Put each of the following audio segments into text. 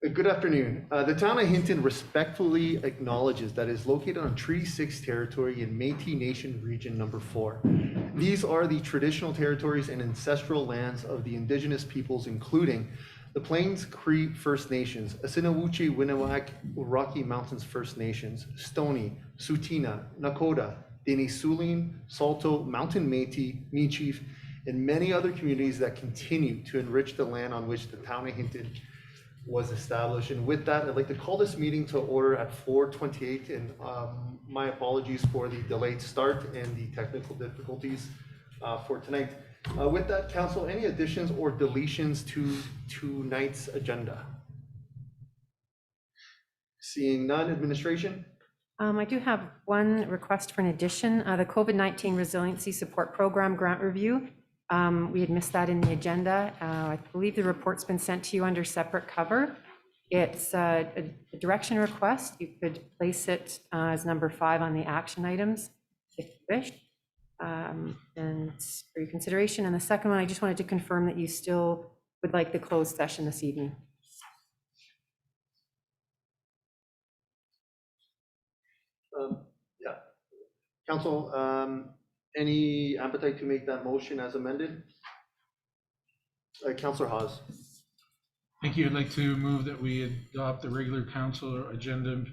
Good afternoon. The town of Hinton respectfully acknowledges that it is located on Treaty 6 territory in Métis Nation Region Number 4. These are the traditional territories and ancestral lands of the indigenous peoples, including the Plains Cree First Nations, Assiniboine, Winnewac, Rocky Mountains First Nations, Stoney, Tsuut'ina, Nakota, Denisuline, Saulteaux, Mountain Métis, Michif, and many other communities that continue to enrich the land on which the town of Hinton was established. And with that, I'd like to call this meeting to order at 4:28. And my apologies for the delayed start and the technical difficulties for tonight. With that, council, any additions or deletions to tonight's agenda? Seeing none, administration? I do have one request for an addition. The COVID-19 Resiliency Support Program grant review. We had missed that in the agenda. I believe the report's been sent to you under separate cover. It's a direction request. You could place it as number 5 on the action items if you wish, and for your consideration. And the second one, I just wanted to confirm that you still would like the closed session this evening. Yeah. Council, any appetite to make that motion as amended? Councillor Hawes. Thank you. I'd like to move that we adopt the regular council agenda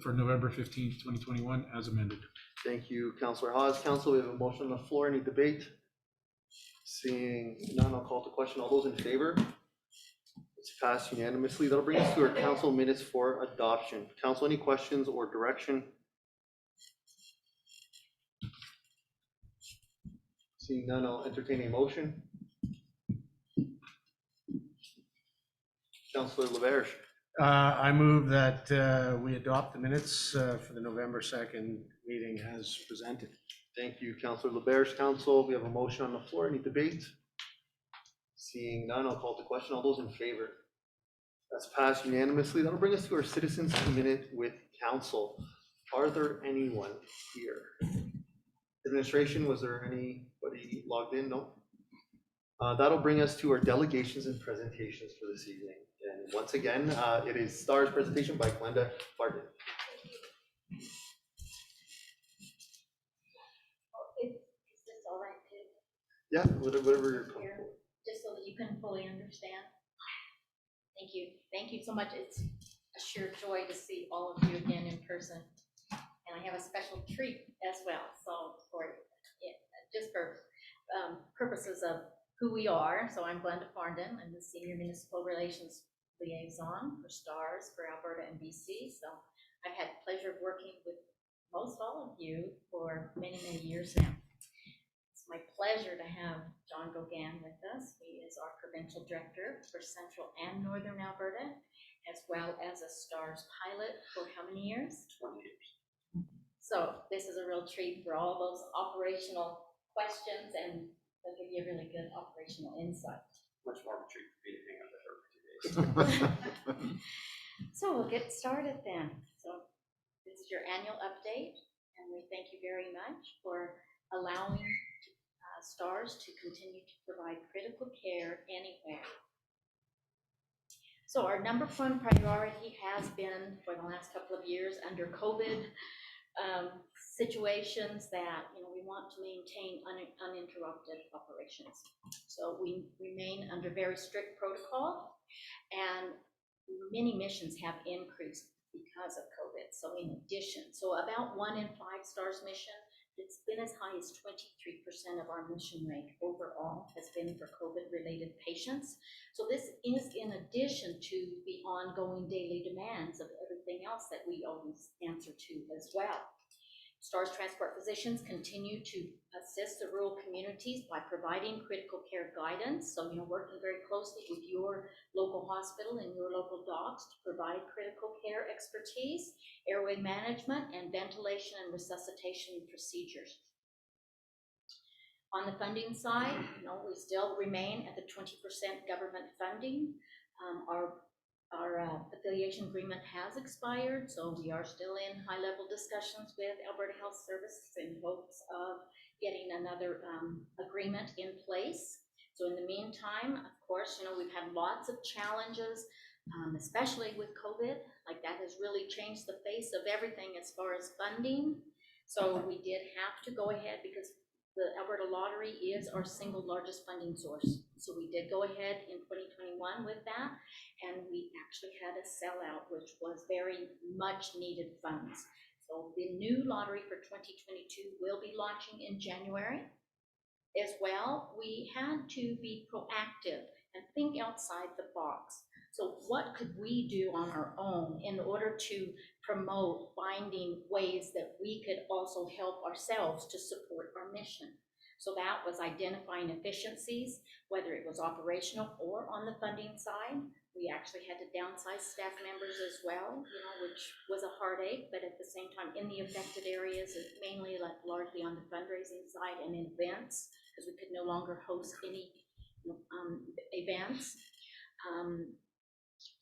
for November 15th, 2021 as amended. Thank you, Councillor Hawes. Council, we have a motion on the floor. Any debate? Seeing none, I'll call to question. All those in favor? It's passed unanimously. That'll bring us to our council minutes for adoption. Council, any questions or direction? Seeing none, I'll entertain a motion. Councillor Laberge. I move that we adopt the minutes for the November 2nd meeting as presented. Thank you, Councillor Laberge. Council, we have a motion on the floor. Any debate? Seeing none, I'll call to question. All those in favor? That's passed unanimously. That'll bring us to our citizens minute with council. Are there anyone here? Administration, was there anybody logged in? No. That'll bring us to our delegations and presentations for this evening. And once again, it is STAR's presentation by Glenda Barton. Is this all right too? Yeah, whatever you're comfortable. Just so that you can fully understand. Thank you. Thank you so much. It's a sheer joy to see all of you again in person. And I have a special treat as well. So just for purposes of who we are, so I'm Glenda Farndon. I'm the Senior Municipal Relations Liaison for STARS for Alberta and BC. So I've had the pleasure of working with most all of you for many, many years now. It's my pleasure to have John Gauguin with us. He is our Provincial Director for Central and Northern Alberta, as well as a STARS pilot for how many years? 20 years. So this is a real treat for all those operational questions, and they'll give you a really good operational insight. Much more of a treat for me to hang out with her for 2 days. So we'll get started then. So this is your annual update, and we thank you very much for allowing STARS to continue to provide critical care anywhere. So our number 1 priority has been for the last couple of years under COVID situations that we want to maintain uninterrupted operations. So we remain under very strict protocol, and many missions have increased because of COVID. So in addition, about 1 in 5 STARS mission, it's been as high as 23% of our mission rate overall has been for COVID-related patients. So this is in addition to the ongoing daily demands of everything else that we always answer to as well. STARS transport physicians continue to assist the rural communities by providing critical care guidance. So, working very closely with your local hospital and your local docs to provide critical care expertise, airway management, and ventilation and resuscitation procedures. On the funding side, we still remain at the 20% government funding. Our affiliation agreement has expired, so we are still in high-level discussions with Alberta Health Services in hopes of getting another agreement in place. So in the meantime, of course, we've had lots of challenges, especially with COVID. Like that has really changed the face of everything as far as funding. So we did have to go ahead because the Alberta Lottery is our single largest funding source. So we did go ahead in 2021 with that, and we actually had a sellout, which was very much needed funds. So the new lottery for 2022 will be launching in January. As well, we had to be proactive and think outside the box. So what could we do on our own in order to promote finding ways that we could also help ourselves to support our mission? So that was identifying efficiencies, whether it was operational or on the funding side. We actually had to downsize staff members as well, which was a heartache, but at the same time, in the affected areas, it's mainly like largely on the fundraising side and events, because we could no longer host any events.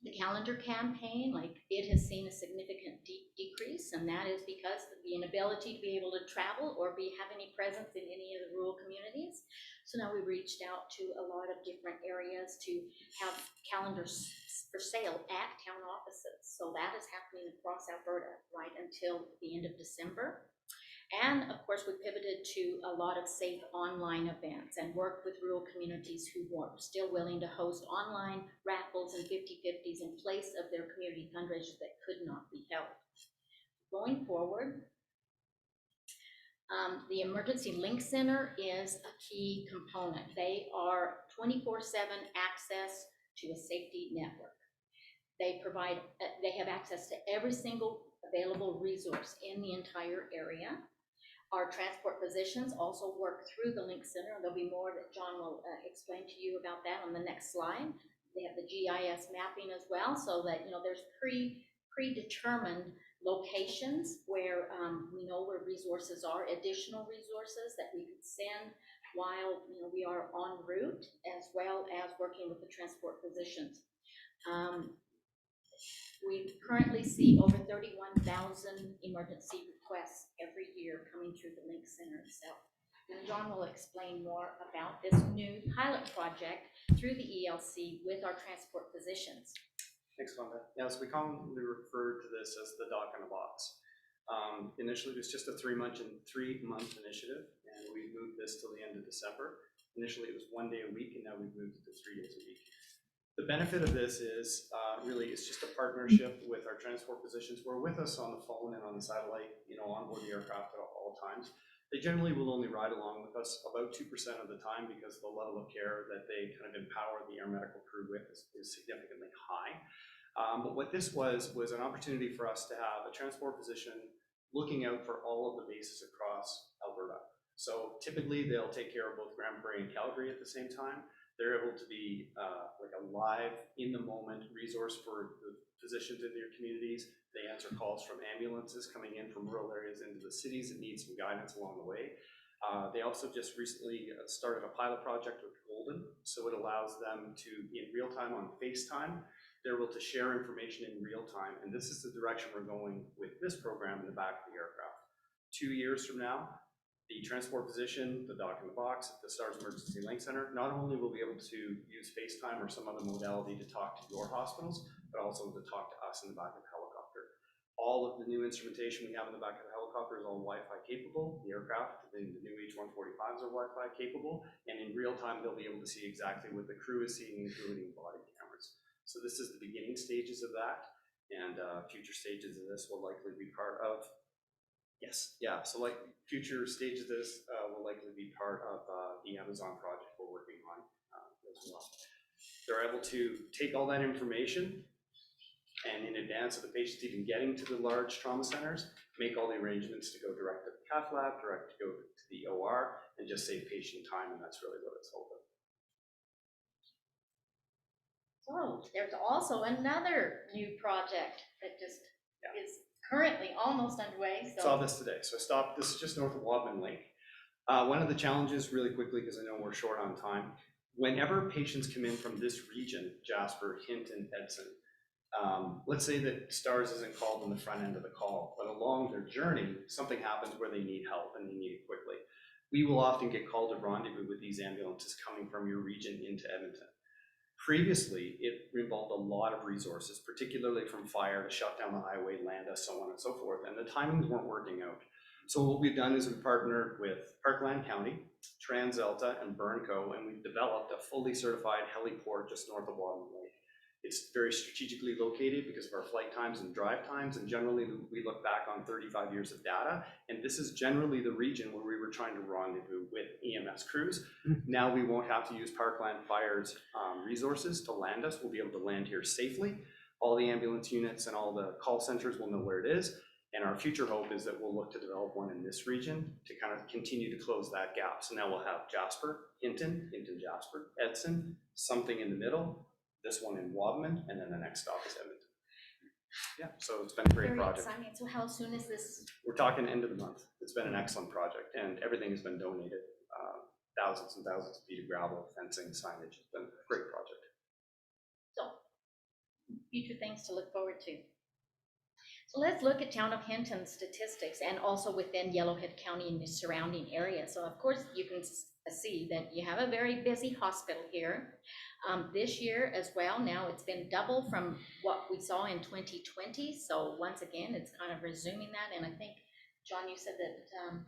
The calendar campaign, like it has seen a significant decrease, and that is because of the inability to be able to travel or have any presence in any of the rural communities. So now we reached out to a lot of different areas to have calendars for sale at town offices. So that is happening across Alberta right until the end of December. And of course, we pivoted to a lot of safe online events and worked with rural communities who were still willing to host online raffles and 50/50s in place of their community fundraisers that could not be held. Going forward, the Emergency Link Center is a key component. They are 24/7 access to a safety network. They have access to every single available resource in the entire area. Our transport positions also work through the Link Center, and there'll be more that John will explain to you about that on the next slide. They have the GIS mapping as well, so that there's predetermined locations where we know where resources are, additional resources that we could send while we are en route, as well as working with the transport positions. We currently see over 31,000 emergency requests every year coming through the Link Center itself. And John will explain more about this new pilot project through the ELC with our transport positions. Thanks, Wanda. Yeah, so we commonly refer to this as the Dock in a Box. Initially, it was just a three-month initiative, and we moved this till the end of December. Initially, it was 1 day a week, and now we've moved it to 3 days a week. The benefit of this is really it's just a partnership with our transport positions who are with us on the phone and on the satellite, on board the aircraft at all times. They generally will only ride along with us about 2% of the time because the level of care that they kind of empower the air medical crew with is significantly high. But what this was an opportunity for us to have a transport position looking out for all of the bases across Alberta. So typically they'll take care of both Grand Prairie and Calgary at the same time. They're able to be like a live, in-the-moment resource for the physicians in their communities. They answer calls from ambulances coming in from rural areas into the cities that need some guidance along the way. They also just recently started a pilot project with Golden, so it allows them to, in real time on FaceTime, they're able to share information in real time, and this is the direction we're going with this program in the back of the aircraft. 2 years from now, the transport position, the Dock in the Box at the STARS Emergency Link Center, not only will be able to use FaceTime or some other modality to talk to your hospitals, but also to talk to us in the back of the helicopter. All of the new instrumentation we have in the back of the helicopter is all Wi-Fi capable. The aircraft, the new H-145s are Wi-Fi capable, and in real time, they'll be able to see exactly what the crew is seeing, including body cameras. So this is the beginning stages of that, and future stages of this will likely be part of so like future stages of this will likely be part of the Amazon project we're working on as well. They're able to take all that information and in advance of the patients even getting to the large trauma centers, make all the arrangements to go direct to the cath lab, direct to go to the OR, and just save patient time, and that's really what it's all about. So there's also another new project that just is currently almost underway. Saw this today, so I stopped. This is just north of Wadman Lake. One of the challenges, really quickly, because I know we're short on time, whenever patients come in from this region, Jasper, Hinton, Edson, let's say that STARS isn't called on the front end of the call, but along their journey, something happens where they need help and they need it quickly. we will often get called to rendezvous with these ambulances coming from your region into Edmonton. Previously, it involved a lot of resources, particularly from fire to shut down the highway, land us, so on and so forth, and the timings weren't working out. So what we've done is we've partnered with Parkland County, TransAlta, and Burnco, and we've developed a fully certified heliport just north of Wadman Lake. It's very strategically located because of our flight times and drive times, and generally we look back on 35 years of data, and this is generally the region where we were trying to rendezvous with EMS crews. Now we won't have to use Parkland Fire's resources to land us. We'll be able to land here safely. All the ambulance units and all the call centers will know where it is, and our future hope is that we'll look to develop one in this region to kind of continue to close that gap. So now we'll have Jasper, Hinton, Jasper, Edson, something in the middle, this one in Wadman, and then the next stop is Edmonton. Yeah, so it's been a great Very project. exciting. So how soon is this? We're talking end of the month. It's been an excellent project, and everything has been donated. Thousands and thousands of feet of gravel, fencing, signage. It's been a great project. So, future things to look forward to. So let's look at Town of Hinton statistics and also within Yellowhead County and the surrounding area. So of course, you can see that you have a very busy hospital here. This year as well, now it's been double from what we saw in 2020. So once again, it's kind of resuming that. And I think, John, you said that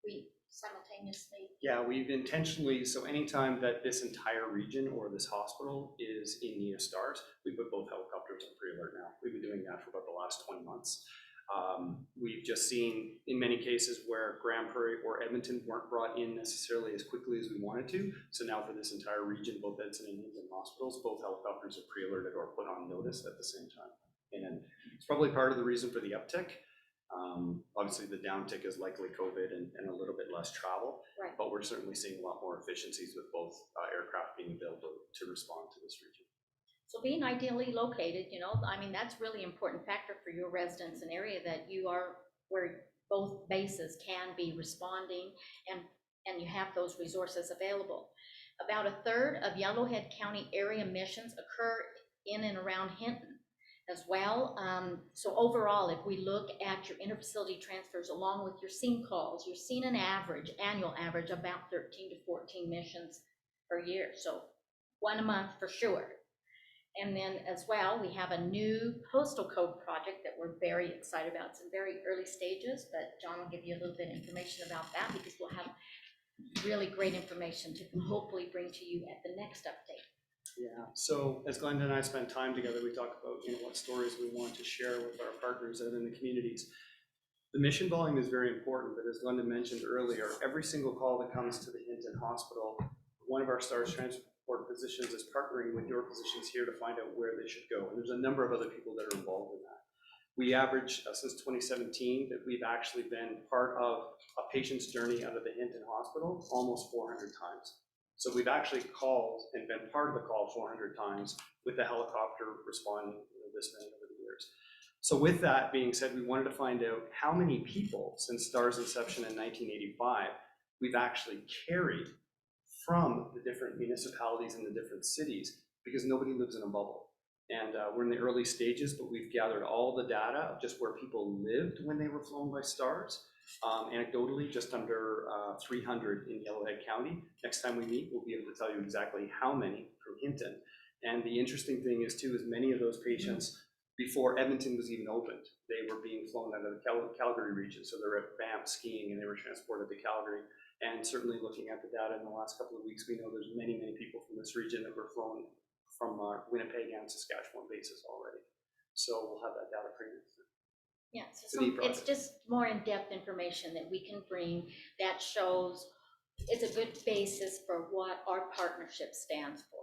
we simultaneously. Yeah, we've intentionally, so anytime that this entire region or this hospital is in need of stars, we put both helicopters on pre-alert now. We've been doing that for about the last 20 months. We've just seen in many cases where Grand Prairie or Edmonton weren't brought in necessarily as quickly as we wanted to. So now for this entire region, both Edson and Hinton hospitals, both helicopters are pre-alerted or put on notice at the same time. And it's probably part of the reason for the uptick. Obviously the downtick is likely COVID and a little bit less travel, Right. but we're certainly seeing a lot more efficiencies with both aircraft being available to respond to this region. So being ideally located, you know, I mean, that's really important factor for your residents and area that you are where both bases can be responding and you have those resources available. About a third of Yellowhead County area missions occur in and around Hinton as well. So overall, if we look at your interfacility transfers along with your scene calls, you're seeing an average, annual average, about 13 to 14 missions per year. So one a month for sure. And then as well, we have a new postal code project that we're very excited about. It's in very early stages, but John will give you a little bit of information about that because we'll have really great information to hopefully bring to you at the next update. Yeah, so as Glenda and I spend time together, we talk about what stories we want to share with our partners out in the communities. The mission volume is very important, but as Glenda mentioned earlier, every single call that comes to the Hinton Hospital, one of our STARS transport physicians is partnering with your physicians here to find out where they should go. And there's a number of other people that are involved in that. We average since 2017 that we've actually been part of a patient's journey out of the Hinton Hospital almost 400 times. So we've actually called and been part of the call 400 times with the helicopter responding this many over the years. So with that being said, we wanted to find out how many people since STAR's inception in 1985 we've actually carried from the different municipalities and the different cities, because nobody lives in a bubble. And we're in the early stages, but we've gathered all the data of just where people lived when they were flown by STARS. Anecdotally, just under 300 in Yellowhead County. Next time we meet, we'll be able to tell you exactly how many from Hinton. And the interesting thing is too, is many of those patients, before Edmonton was even opened, they were being flown out of the Calgary region. So they're at Banff skiing and they were transported to Calgary. And certainly looking at the data in the last couple of weeks, we know there's many, many people from this region that were flown from Winnipeg and Saskatchewan bases already. So we'll have that data for you. Yeah, so it's just more in-depth information that we can bring that shows it's a good basis for what our partnership stands for.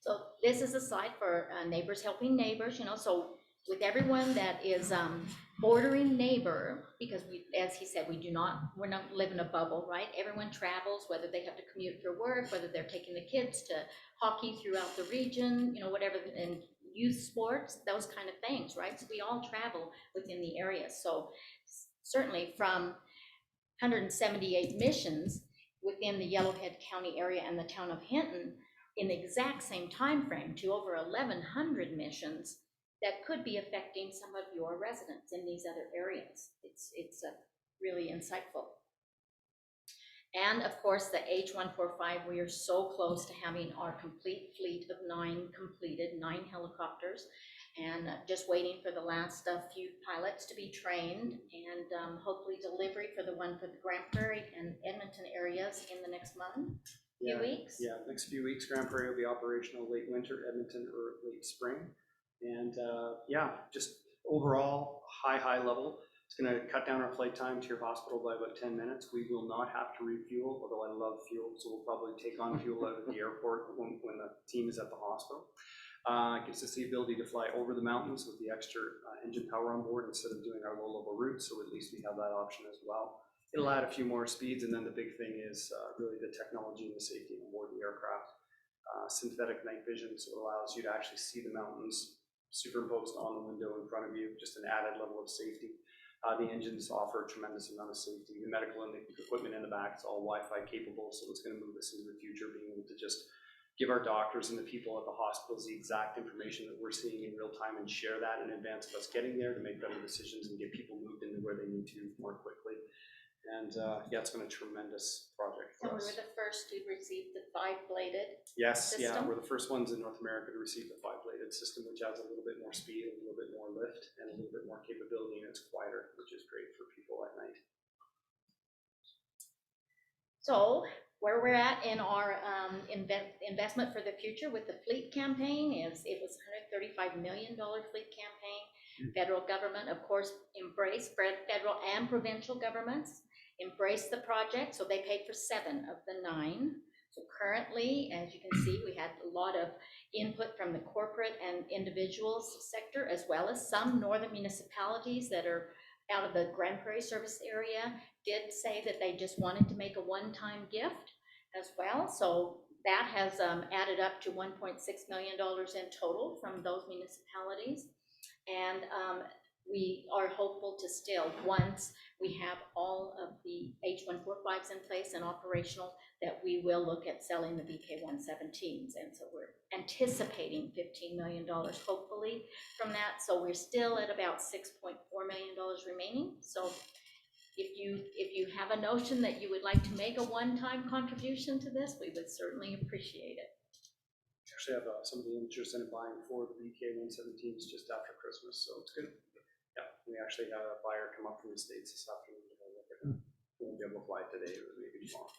So this is a site for neighbors helping neighbors, so with everyone that is bordering neighbor, because we, as he said, we're not living in a bubble, right? Everyone travels, whether they have to commute for work, whether they're taking the kids to hockey throughout the region, whatever, and youth sports, those kind of things, right? So we all travel within the area. So certainly from 178 missions within the Yellowhead County area and the town of Hinton in the exact same time frame to over 1,100 missions that could be affecting some of your residents in these other areas. It's really insightful. And of course, the H145, we are so close to having our complete fleet of 9 completed, 9 helicopters. And just waiting for the last few pilots to be trained, and hopefully delivery for the one for the Grand Prairie and Edmonton areas in the next month, few weeks. Yeah, next few weeks, Grand Prairie will be operational late winter, Edmonton or late spring. And yeah, just overall, high level. It's going to cut down our flight time to your hospital by about 10 minutes. We will not have to refuel, although I love fuel, so we'll probably take on fuel out of the airport when the team is at the hospital. It gives us the ability to fly over the mountains with the extra engine power on board instead of doing our low-level routes, so at least we have that option as well. It'll add a few more speeds, and then the big thing is really the technology and the safety on board the aircraft. Synthetic night vision, so it allows you to actually see the mountains superimposed on the window in front of you, just an added level of safety. The engines offer a tremendous amount of safety. The medical and the equipment in the back is all Wi-Fi capable, so it's going to move us into the future, being able to just give our doctors and the people at the hospitals the exact information that we're seeing in real time and share that in advance of us getting there to make better decisions and get people moved into where they need to more quickly. And yeah, it's been a tremendous project And for we us. were the first to receive the 5-bladed. Yes, yeah, system. we're the first ones in North America to receive the 5-bladed system, which adds a little bit more speed, a little bit more lift, and a little bit more capability, and it's quieter, which is great for people at night. So where we're at in our investment for the future with the fleet campaign is, it was $135 million fleet campaign. Federal government, of course, embraced, federal and provincial governments embraced the project, so they paid for 7 of the 9. So currently, as you can see, we had a lot of input from the corporate and individuals sector, as well as some northern municipalities that are out of the Grand Prairie service area did say that they just wanted to make a one-time gift as well. So that has added up to $1.6 million in total from those municipalities. And we are hopeful to still, once we have all of the H145s in place and operational, that we will look at selling the VK117s. And so we're anticipating $15 million hopefully from that. So we're still at about $6.4 million remaining. So if you have a notion that you would like to make a one-time contribution to this, we would certainly appreciate it. We actually have somebody interested in buying 4 of the VK117s just after Christmas, so it's good. Yeah, we actually have a buyer come up from the States this afternoon to look at it. We won't be able to fly today, or maybe tomorrow.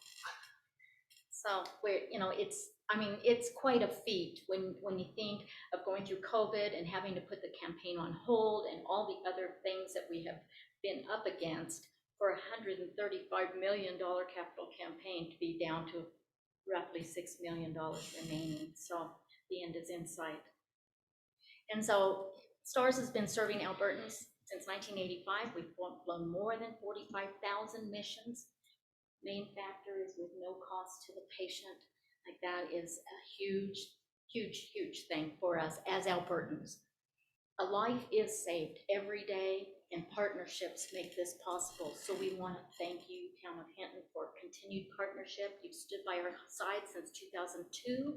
So we're, it's quite a feat when you think of going through COVID and having to put the campaign on hold and all the other things that we have been up against for a $135 million capital campaign to be down to roughly $6 million remaining. So the end is in sight. And so STARS has been serving Albertans since 1985. We've flown more than 45,000 missions. Main factor is with no cost to the patient. Like, that is a huge thing for us as Albertans. A life is saved every day, and partnerships make this possible. So we want to thank you, Town of Hinton, for continued partnership. You've stood by our side since 2002.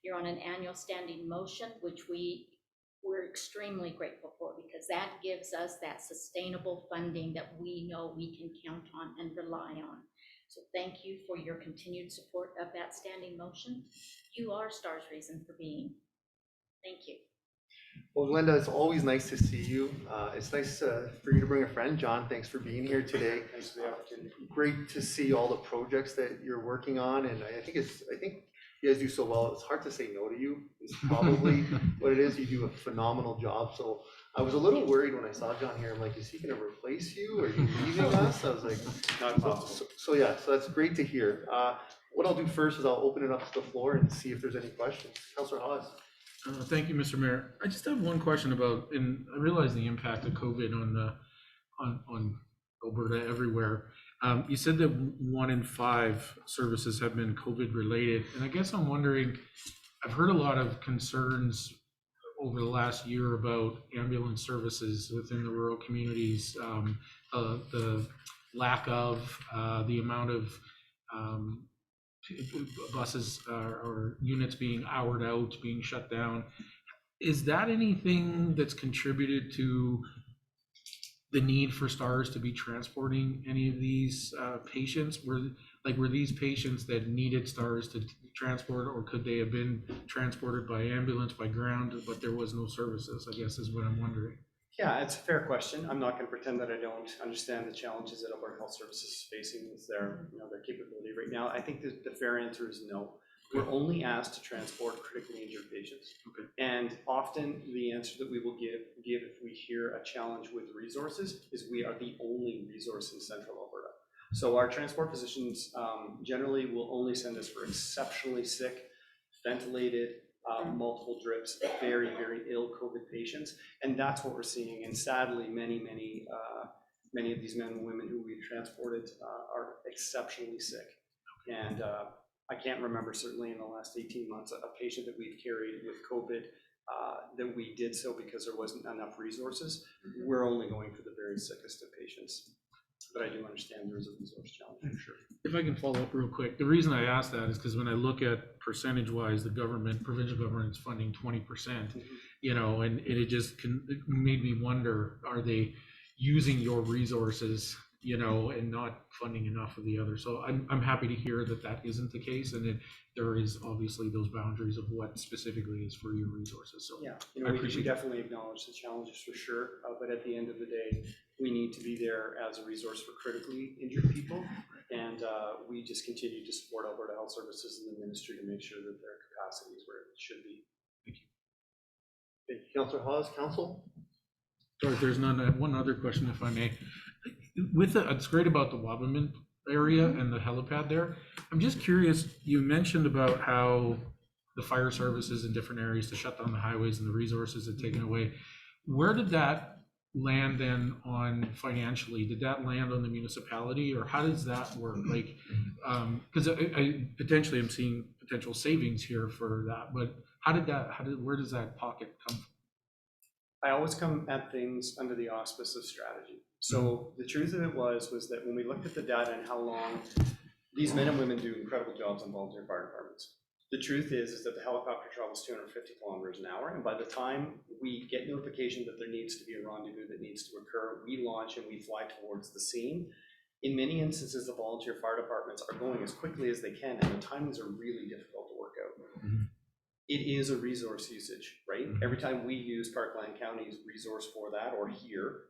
You're on an annual standing motion, which we're extremely grateful for, because that gives us that sustainable funding that we know we can count on and rely on. So thank you for your continued support of that standing motion. You are STAR's reason for being. Thank you. Well, Glenda, it's always nice to see you. It's nice for you to bring a friend. John, thanks for being here today. Thanks for the opportunity. Great to see all the projects that you're working on, and I think you guys do so well. It's hard to say no to you. It's probably what it is. You do a phenomenal job. So I was a little worried when I saw John here. I'm like, is he going to replace you? Are you leaving us? I was like, Not possible. so yeah. So that's great to hear. What I'll do first is I'll open it up to the floor and see if there's any questions. Councillor Hawes. Thank you, Mr. Mayor. I just have one question about, and I realize the impact of COVID on Alberta everywhere. You said that 1 in 5 services have been COVID related, and I guess I'm wondering, I've heard a lot of concerns over the last year about ambulance services within the rural communities, the lack of, the amount of buses or units being houred out, being shut down. Is that anything that's contributed to the need for STARS to be transporting any of these patients? Were these patients that needed STARS to transport, or could they have been transported by ambulance, by ground, but there was no services, I guess is what I'm wondering. Yeah, it's a fair question. I'm not going to pretend that I don't understand the challenges that Alberta Health Services is facing with their, their capability right now. I think that the fair answer is no. We're only asked to transport critically injured patients. Okay. And often the answer that we will give if we hear a challenge with resources is we are the only resource in central Alberta. So our transport physicians generally will only send us for exceptionally sick, ventilated, multiple drips, very, very ill COVID patients. And that's what we're seeing. And sadly, many of these men and women who we've transported are exceptionally sick. And I can't remember, certainly in the last 18 months, a patient that we've carried with COVID that we did so because there wasn't enough resources. We're only going for the very sickest of patients. But I do understand there is a resource challenge. Sure. If I can follow up real quick, the reason I ask that is because when I look at percentage-wise, the government, provincial government is funding 20%, and it just it made me wonder, are they using your resources, and not funding enough of the other? So I'm happy to hear that that isn't the case, and there is obviously those boundaries of what specifically is for your resources. So yeah, we I definitely acknowledge the challenges for sure, but at the end of the day, we need to be there as a resource for critically injured people, and we just continue to support Alberta Health Services and the ministry to make sure that their capacity is where it should be. Thank you. Thank you, Councillor Hawes. Council? Sorry, if there's none, I have one other question, if I may. It's great about the Wabamun area and the helipad there. I'm just curious, you mentioned about how the fire services in different areas to shut down the highways and the resources are taken away. Where did that land then on financially? Did that land on the municipality, or how does that work? Like, because I potentially am seeing potential savings here for that, but where does that pocket come from? I always come at things under the auspice of strategy. So the truth of it was that when we looked at the data and how long these men and women do incredible jobs on volunteer fire departments, the truth is that the helicopter travels 250 kilometers an hour, and by the time we get notification that there needs to be a rendezvous that needs to occur, we launch and we fly towards the scene. In many instances, the volunteer fire departments are going as quickly as they can, and the timings are really difficult to work out. Mm-hmm. It is a resource usage, right? Every time we use Parkland County's resource for that, or here,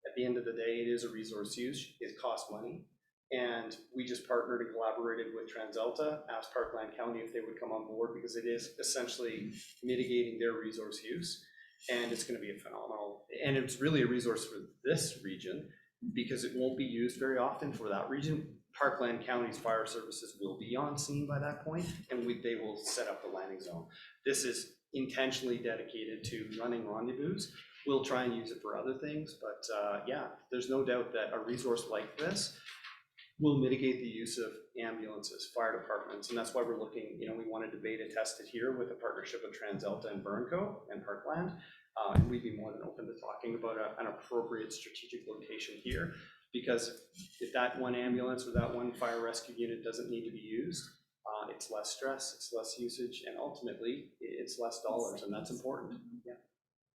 at the end of the day, it is a resource use. It costs money. And we just partnered and collaborated with TransAlta, asked Parkland County if they would come on board, because it is essentially mitigating their resource use. And it's going to be a phenomenal, and it's really a resource for this region because it won't be used very often for that region. Parkland County's fire services will be on scene by that point, and they will set up the landing zone. This is intentionally dedicated to running rendezvous. We'll try and use it for other things, but yeah, there's no doubt that a resource like this will mitigate the use of ambulances, fire departments, and that's why we're looking, we wanted to beta test it here with a partnership with TransAlta and Burnco and Parkland, and we'd be more than open to talking about an appropriate strategic location here, because if that one ambulance or that one fire rescue unit doesn't need to be used, it's less stress, it's less usage, and ultimately it's less dollars, and that's important. Yeah.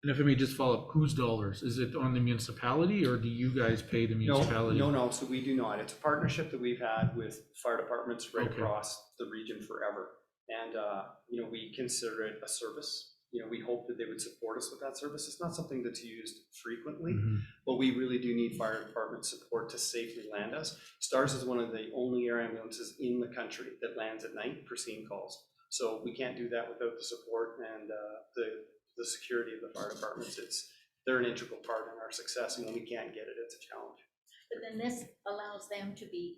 And if I may just follow up, whose dollars? Is it on the municipality, or do you guys pay the municipality? No, so we do not. It's a partnership that we've had with fire departments right across the region forever. And, we consider it a service. We hope that they would support us with that service. It's not something that's used frequently, but we really do need fire department support to safely land us. STARS is one of the only air ambulances in the country that lands at night for scene calls. So we can't do that without the support and the security of the fire departments. They're an integral part in our success, and when we can't get it, it's a challenge. But then this allows them to be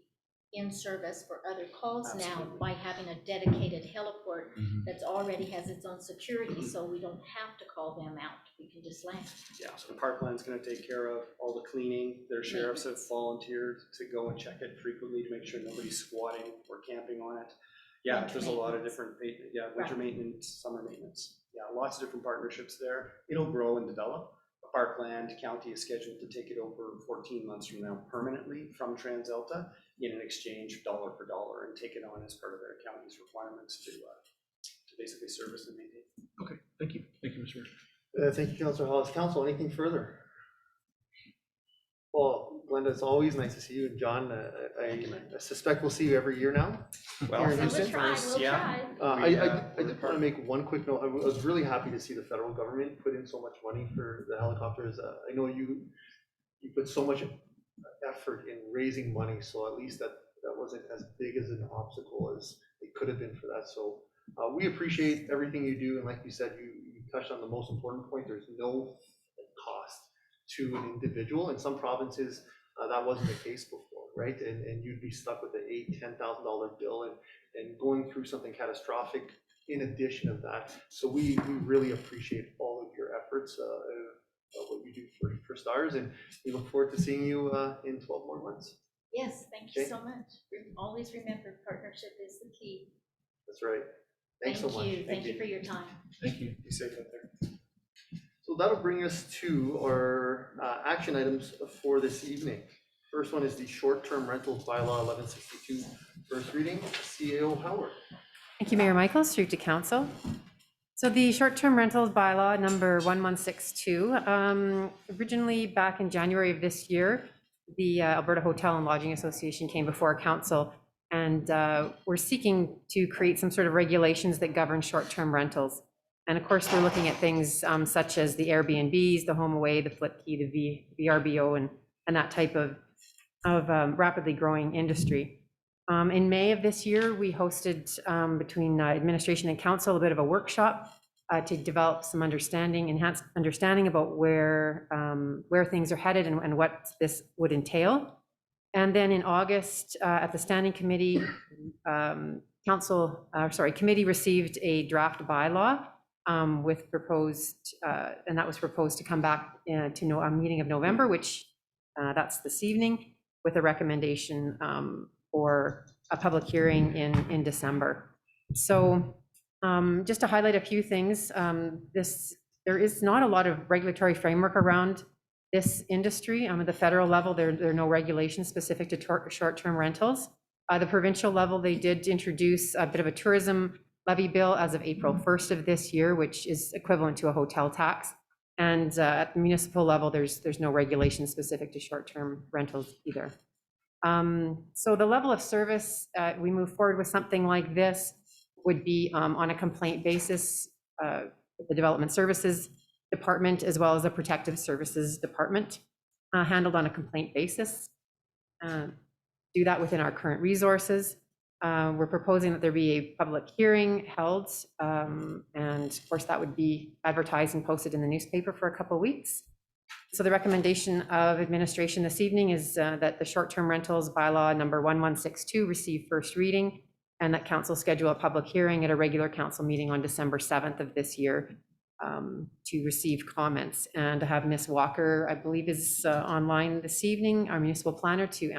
in service for other calls. Absolutely. Now by having a dedicated heliport that's already has its own security, so we don't have to call them out. We can just land. Yeah, so Parkland's going to take care of all the cleaning. Their sheriffs have volunteered to go and check it frequently to make sure nobody's squatting or camping on it. Yeah, Winter there's a lot of maintenance. different, winter maintenance, summer maintenance. Yeah, lots of different partnerships there. It'll grow and develop. Parkland County is scheduled to take it over 14 months from now permanently from TransAlta in an exchange dollar for dollar, and take it on as part of their county's requirements to basically service and maintain. Okay, thank you. Thank you, Mr. Mayor. Thank you, Councillor Hawes. Council, anything further? Glenda, it's always nice to see you. And John, I suspect we'll see you every year now. Well, Here in We'll Houston. try, we'll yeah. try. I did want to make one quick note. I was really happy to see the federal government put in so much money for the helicopters. I know you put so much effort in raising money, so at least that wasn't as big as an obstacle as it could have been for that. So we appreciate everything you do, and like you said, you touched on the most important point. There's no cost to an individual. In some provinces, that wasn't the case before, right? And you'd be stuck with an $8,000-$10,000 bill and going through something catastrophic in addition of that. So we really appreciate all of your efforts, what you do for STARS, and we look forward to seeing you in 12 more months. Yes, thank you Okay. so much. Always remember, partnership is the key. That's right. Thanks so much. Thank you for your time. Thank you. Be safe out there. So that'll bring us to our action items for this evening. First one is the short-term rentals bylaw 1162, first reading, CAO Howard. Thank you, Mayor Michaels, through to council. So the short-term rentals bylaw number 1162, originally back in January of this year, the Alberta Hotel and Lodging Association came before council, and we're seeking to create some sort of regulations that govern short-term rentals. And of course, we're looking at things such as the Airbnbs, the home away, the flip key, the VRBO, and that type of rapidly growing industry. In May of this year, we hosted between administration and council a bit of a workshop to develop some enhanced understanding about where things are headed and what this would entail. And then in August, at the standing committee, committee received a draft bylaw with proposed, and that was proposed to come back to a meeting of November, which that's this evening, with a recommendation for a public hearing in December. So just to highlight a few things, there is not a lot of regulatory framework around this industry. At the federal level, there are no regulations specific to short-term rentals. The provincial level, they did introduce a bit of a tourism levy bill as of April 1st of this year, which is equivalent to a hotel tax. And at the municipal level, there's no regulation specific to short-term rentals either. So the level of service, we move forward with something like this, would be on a complaint basis, the Development Services Department, as well as the Protective Services Department, handled on a complaint basis. Do that within our current resources. We're proposing that there be a public hearing held, and of course that would be advertised and posted in the newspaper for a couple of weeks. So the recommendation of administration this evening is that the short-term rentals bylaw number 1162 receive first reading, and that council schedule a public hearing at a regular council meeting on December 7th of this year to receive comments. And to have Ms. Walker, I believe, is online this evening, our municipal planner, to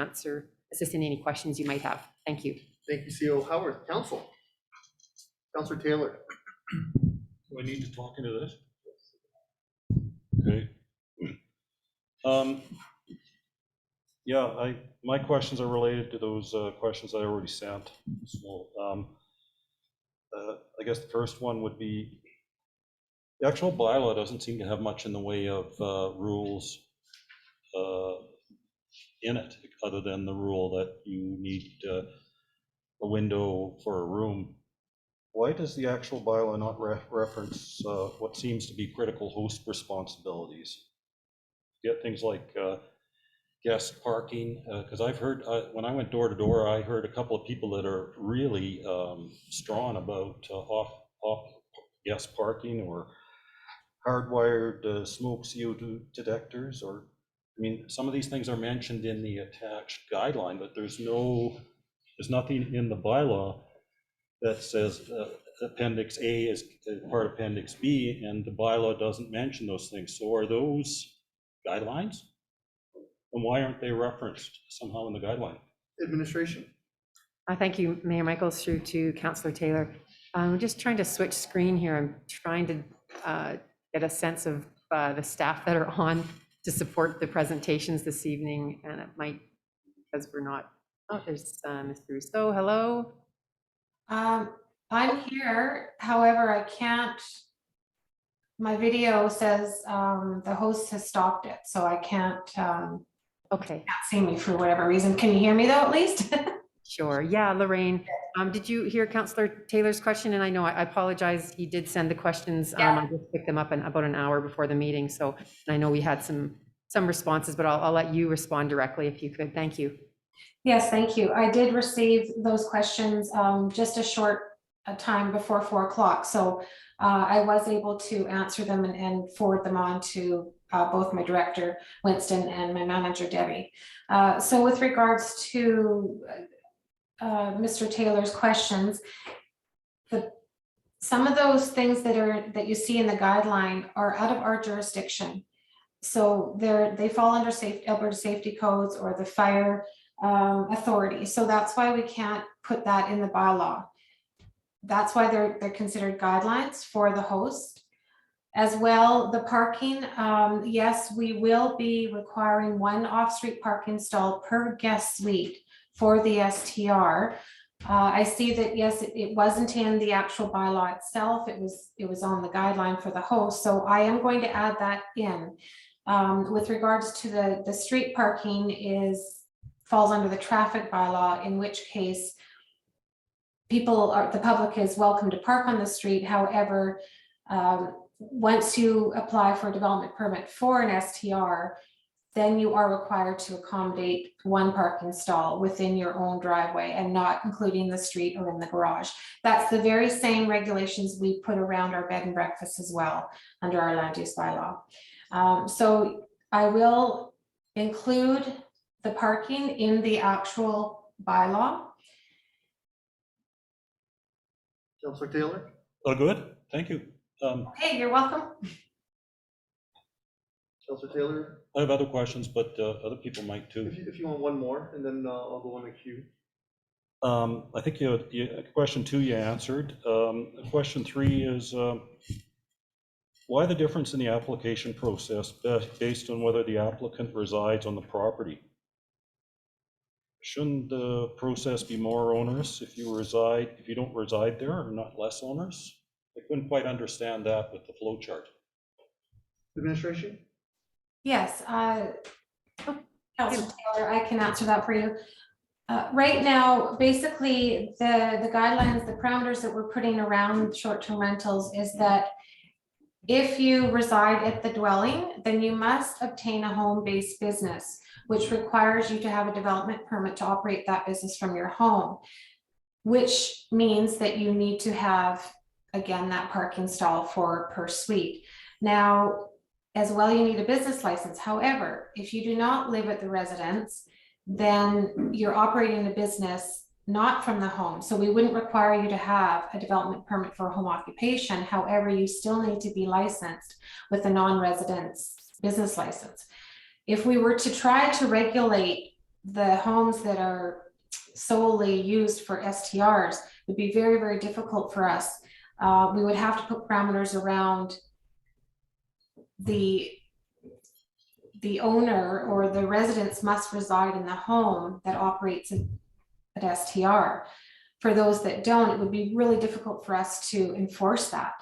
assist in any questions you might have. Thank you. Thank you, CEO Howard. Council. Councilor Taylor. Do I need to talk into this? Okay. Yeah, my questions are related to those questions I already sent. So, I guess the first one would be, the actual bylaw doesn't seem to have much in the way of rules in it, other than the rule that you need a window for a room. Why does the actual bylaw not reference what seems to be critical host responsibilities? You get things like guest parking, because I've heard, when I went door to door, I heard a couple of people that are really strong about off guest parking or hardwired smoke CO2 detectors, or, I mean, some of these things are mentioned in the attached guideline, but there's nothing in the bylaw that says Appendix A is part of Appendix B, and the bylaw doesn't mention those things. So are those guidelines? And why aren't they referenced somehow in the guideline? Administration. Thank you, Mayor Michaels, through to Councillor Taylor. I'm just trying to switch screen here. I'm trying to get a sense of the staff that are on to support the presentations this evening, and it might, because we're not, oh, there's Mr. Rousseau, hello. I'm here, however, I can't, my video says the host has stopped it, so I can't Okay, Can't see me for whatever reason. Can you hear me though, at least? sure. Yeah, Lorraine, did you hear Councillor Taylor's question? And I know, I apologize, he did send the questions. Yeah. I just picked them up in about an hour before the meeting, so, and I know we had some responses, but I'll let you respond directly if you could. Thank you. Yes, thank you. I did receive those questions just a short time before 4 o'clock. So I was able to answer them and forward them on to both my director, Winston, and my manager, Debbie. So with regards to Mr. Taylor's questions, some of those things that you see in the guideline are out of our jurisdiction. So they fall under Alberta safety codes or the fire authority. So that's why we can't put that in the bylaw. That's why they're considered guidelines for the host. As well, the parking, yes, we will be requiring 1 off-street parking stall per guest suite for the STR. I see that, yes, it wasn't in the actual bylaw itself. It was on the guideline for the host. So I am going to add that in. With regards to the street parking falls under the traffic bylaw, in which case the public is welcome to park on the street. However, once you apply for a development permit for an STR, then you are required to accommodate 1 parking stall within your own driveway and not including the street or in the garage. That's the very same regulations we put around our bed and breakfast as well under our land use bylaw. So I will include the parking in the actual bylaw. Councillor Taylor? All good? Thank you. Hey, you're welcome. Councillor Taylor, I have other questions, but other people might too. if you want one more, and then I'll go on the queue. I think question 2 you answered. Question 3 is why the difference in the application process based on whether the applicant resides on the property? Shouldn't the process be more onerous if you don't reside there, or not less onerous? I couldn't quite understand that with the flow chart. Administration? Yes, Councilor Taylor, I can answer that for you. Right now, basically, the guidelines, the parameters that we're putting around short-term rentals is that if you reside at the dwelling, then you must obtain a home-based business, which requires you to have a development permit to operate that business from your home, which means that you need to have, again, that parking stall per suite. Now, as well, you need a business license. However, if you do not live at the residence, then you're operating a business not from the home. So we wouldn't require you to have a development permit for a home occupation. However, you still need to be licensed with a non-residence business license. If we were to try to regulate the homes that are solely used for STRs, it would be very, very difficult for us. We would have to put parameters around the owner or the residents must reside in the home that operates an STR. For those that don't, it would be really difficult for us to enforce that.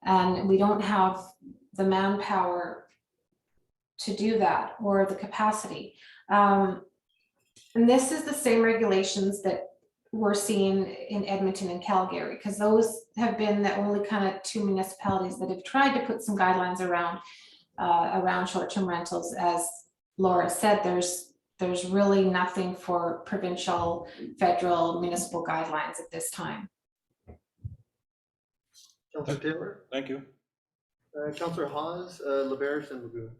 And we don't have the manpower to do that or the capacity. And this is the same regulations that we're seeing in Edmonton and Calgary, because those have been the only kind of 2 municipalities that have tried to put some guidelines around short-term rentals. As Laura said, there's really nothing for provincial, federal, municipal guidelines at this time. Councillor Taylor? Thank you. Councillor Hawes, LaBerge, and Lagoon.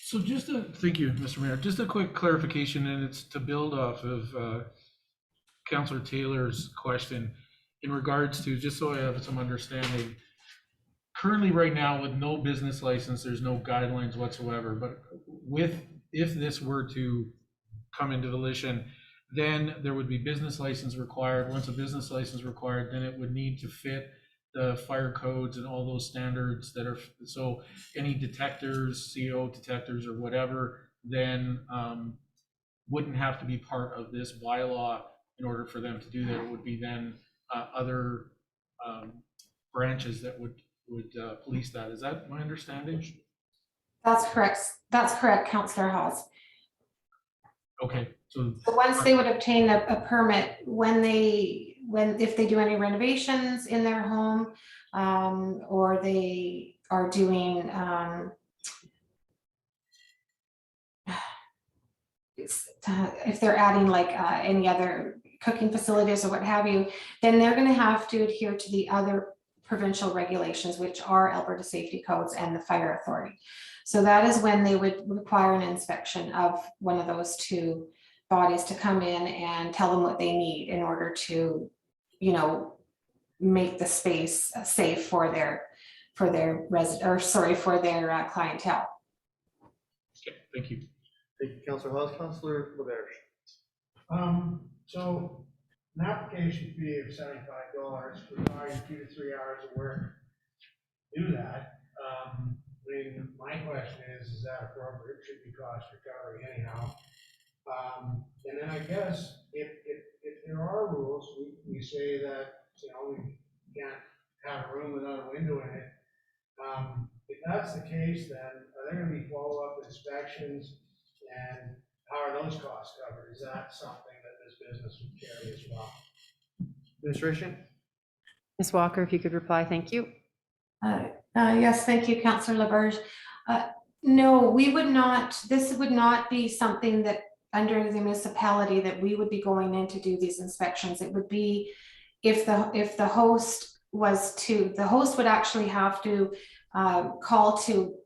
So thank you, Mr. Mayor. Just a quick clarification, and it's to build off of Councillor Taylor's question in regards to, just so I have some understanding. Currently, right now, with no business license, there's no guidelines whatsoever, but if this were to come into volition, then there would be business license required. Once a business license required, then it would need to fit the fire codes and all those standards that are, so any detectors, CO detectors or whatever, then wouldn't have to be part of this bylaw in order for them to do that. It would be then other branches that would police that. Is that my understanding? That's correct. That's correct, Councillor Hawes. Okay, so, So once they would obtain a permit, if they do any renovations in their home, or they are doing, if they're adding like any other cooking facilities or what have you, then they're going to have to adhere to the other provincial regulations, which are Alberta safety codes and the fire authority. So that is when they would require an inspection of one of those two bodies to come in and tell them what they need in order to, you know, make the space safe for their clientele. okay, thank you. Thank you, Councillor Hawes. Councillor LaBerge. So an application fee of $75 requiring 2 to 3 hours of work to do that. I mean, my question is that appropriate? Should be cost recovery anyhow. And then I guess if there are rules, we say that, you know, we can't have a room without a window in it. If that's the case, then are there gonna be follow-up inspections, and how are those costs covered? Is that something that this business would carry as well? Administration? Ms. Walker, if you could reply, thank you. Yes, thank you, Councillor LaBerge. No, we would not, this would not be something that under the municipality that we would be going in to do these inspections. It would be if the host was the host would actually have to call to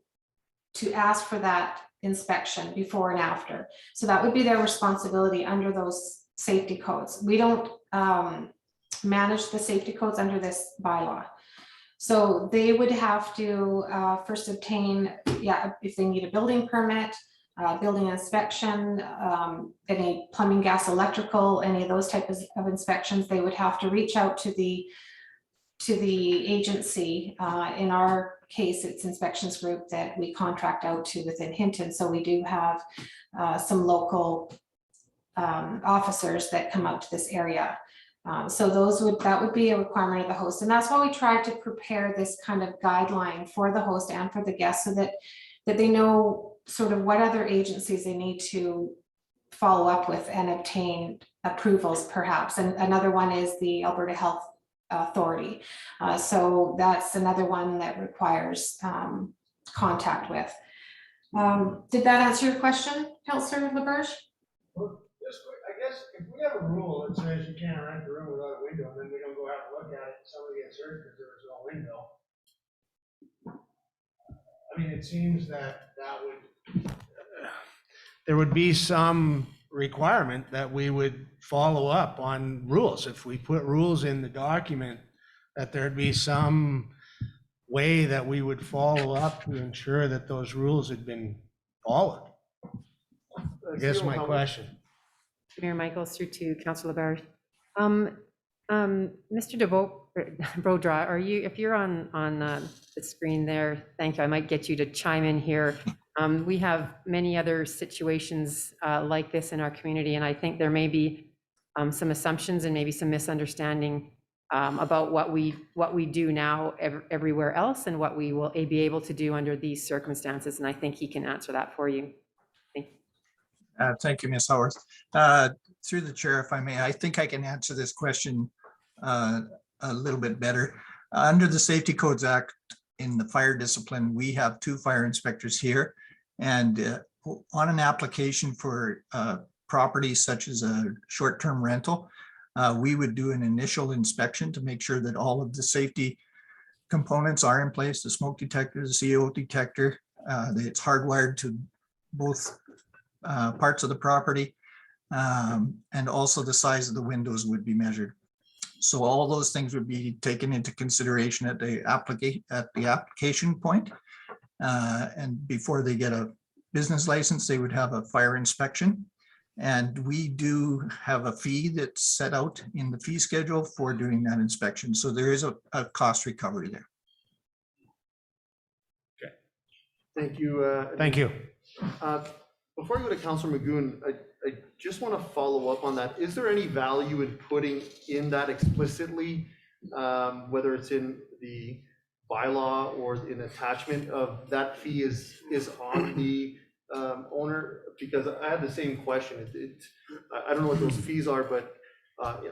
ask for that inspection before and after. So that would be their responsibility under those safety codes. We don't manage the safety codes under this bylaw. So they would have to first obtain, if they need a building permit, building inspection, any plumbing, gas, electrical, any of those types of inspections, they would have to reach out to the agency. In our case, it's Inspections Group that we contract out to within Hinton. So we do have some local officers that come out to this area. So that would be a requirement of the host. And that's why we try to prepare this kind of guideline for the host and for the guests so that they know sort of what other agencies they need to follow up with and obtain approvals perhaps. And another one is the Alberta Health Authority. So that's another one that requires contact with. Did that answer your question, Councillor LaBerge? Well, just quick, I guess if we have a rule that says you can't rent a room without a window, and then we don't go have a look at it, and somebody gets hurt because there was no window. I mean, it seems that there would be some requirement that we would follow up on rules. If we put rules in the document, that there'd be some way that we would follow up to ensure that those rules had been followed. I guess my question. Mayor Michaels through to Councillor LaBerge. Mr. Brodra, are you, if you're on the screen there, thank you. I might get you to chime in here. We have many other situations like this in our community, and I think there may be some assumptions and maybe some misunderstanding about what we do now everywhere else and what we will be able to do under these circumstances. And I think he can answer that for you. Thank you, Ms. Howard. Through the chair, if I may, I think I can answer this question a little bit better. Under the Safety Codes Act in the fire discipline, we have 2 fire inspectors here. And on an application for property such as a short-term rental, we would do an initial inspection to make sure that all of the safety components are in place, the smoke detector, the CO detector, it's hardwired to both parts of the property, and also the size of the windows would be measured. So all those things would be taken into consideration at the application point. And before they get a business license, they would have a fire inspection. And we do have a fee that's set out in the fee schedule for doing that inspection. So there is a cost recovery there. Okay. Thank you. Thank you. Before I go to Councillor Magoon, I just want to follow up on that. Is there any value in putting in that explicitly, whether it's in the bylaw or in attachment of that fee is on the owner, because I had the same question. I don't know what those fees are, but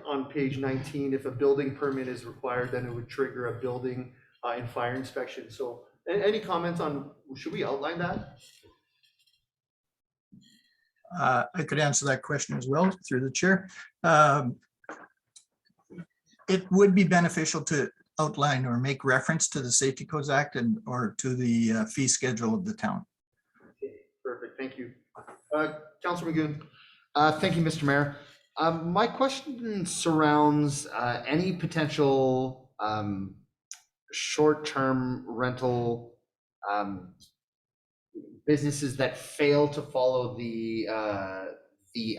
on page 19, if a building permit is required, then it would trigger a building and fire inspection. So any comments on, should we outline that? I could answer that question as well through the chair. It would be beneficial to outline or make reference to the Safety Codes Act and or to the fee schedule of the town. Okay, perfect, thank you. Councilor McGoon. Thank you, Mr. Mayor. My question surrounds any potential short-term rental businesses that fail to follow the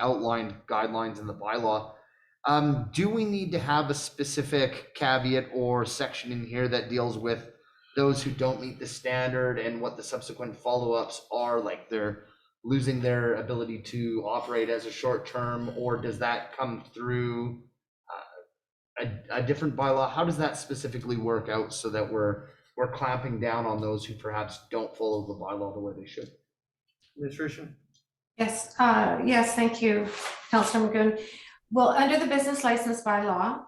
outlined guidelines in the bylaw. Do we need to have a specific caveat or section in here that deals with those who don't meet the standard and what the subsequent follow-ups are, like they're losing their ability to operate as a short term, or does that come through a different bylaw? How does that specifically work out so that we're clamping down on those who perhaps don't follow the bylaw the way they should? Administration. Yes, yes, thank you, Councilor McGoon. Well, under the business license bylaw,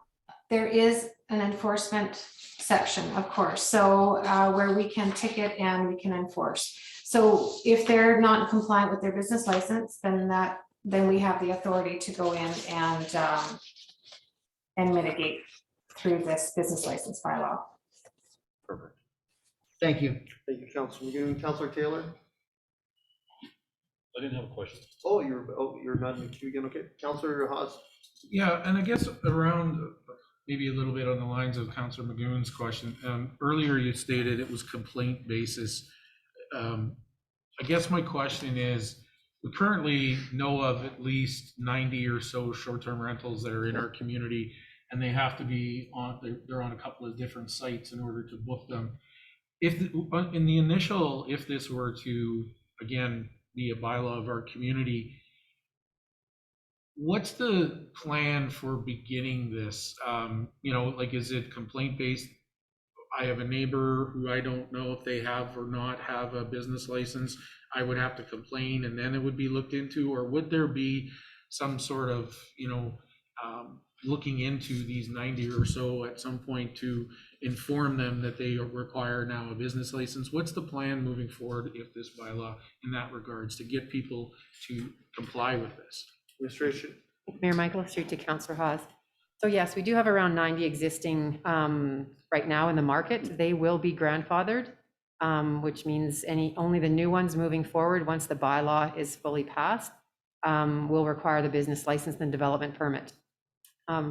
there is an enforcement section, of course, so where we can ticket and we can enforce. So if they're not compliant with their business license, then we have the authority to go in and mitigate through this business license bylaw. Perfect. Thank you. Thank you, Councilor McGoon. Councilor Taylor. I didn't have a question. Oh, you're not in the queue again, okay. Councilor Haas. Yeah, and I guess around maybe a little bit on the lines of Councilor McGoon's question. Earlier you stated it was complaint basis. I guess my question is, we currently know of at least 90 or so short-term rentals that are in our community, and they have to be they're on a couple of different sites in order to book them. If this were to, again, be a bylaw of our community, what's the plan for beginning this? Like, is it complaint based? I have a neighbor who I don't know if they have or not have a business license. I would have to complain and then it would be looked into, or would there be some sort of, looking into these 90 or so at some point to inform them that they require now a business license? What's the plan moving forward if this bylaw in that regards to get people to comply with this? Administration. Mayor Michael, through to Councillor Hawes. So yes, we do have around 90 existing right now in the market. They will be grandfathered, which means only the new ones moving forward, once the bylaw is fully passed, will require the business license and development permit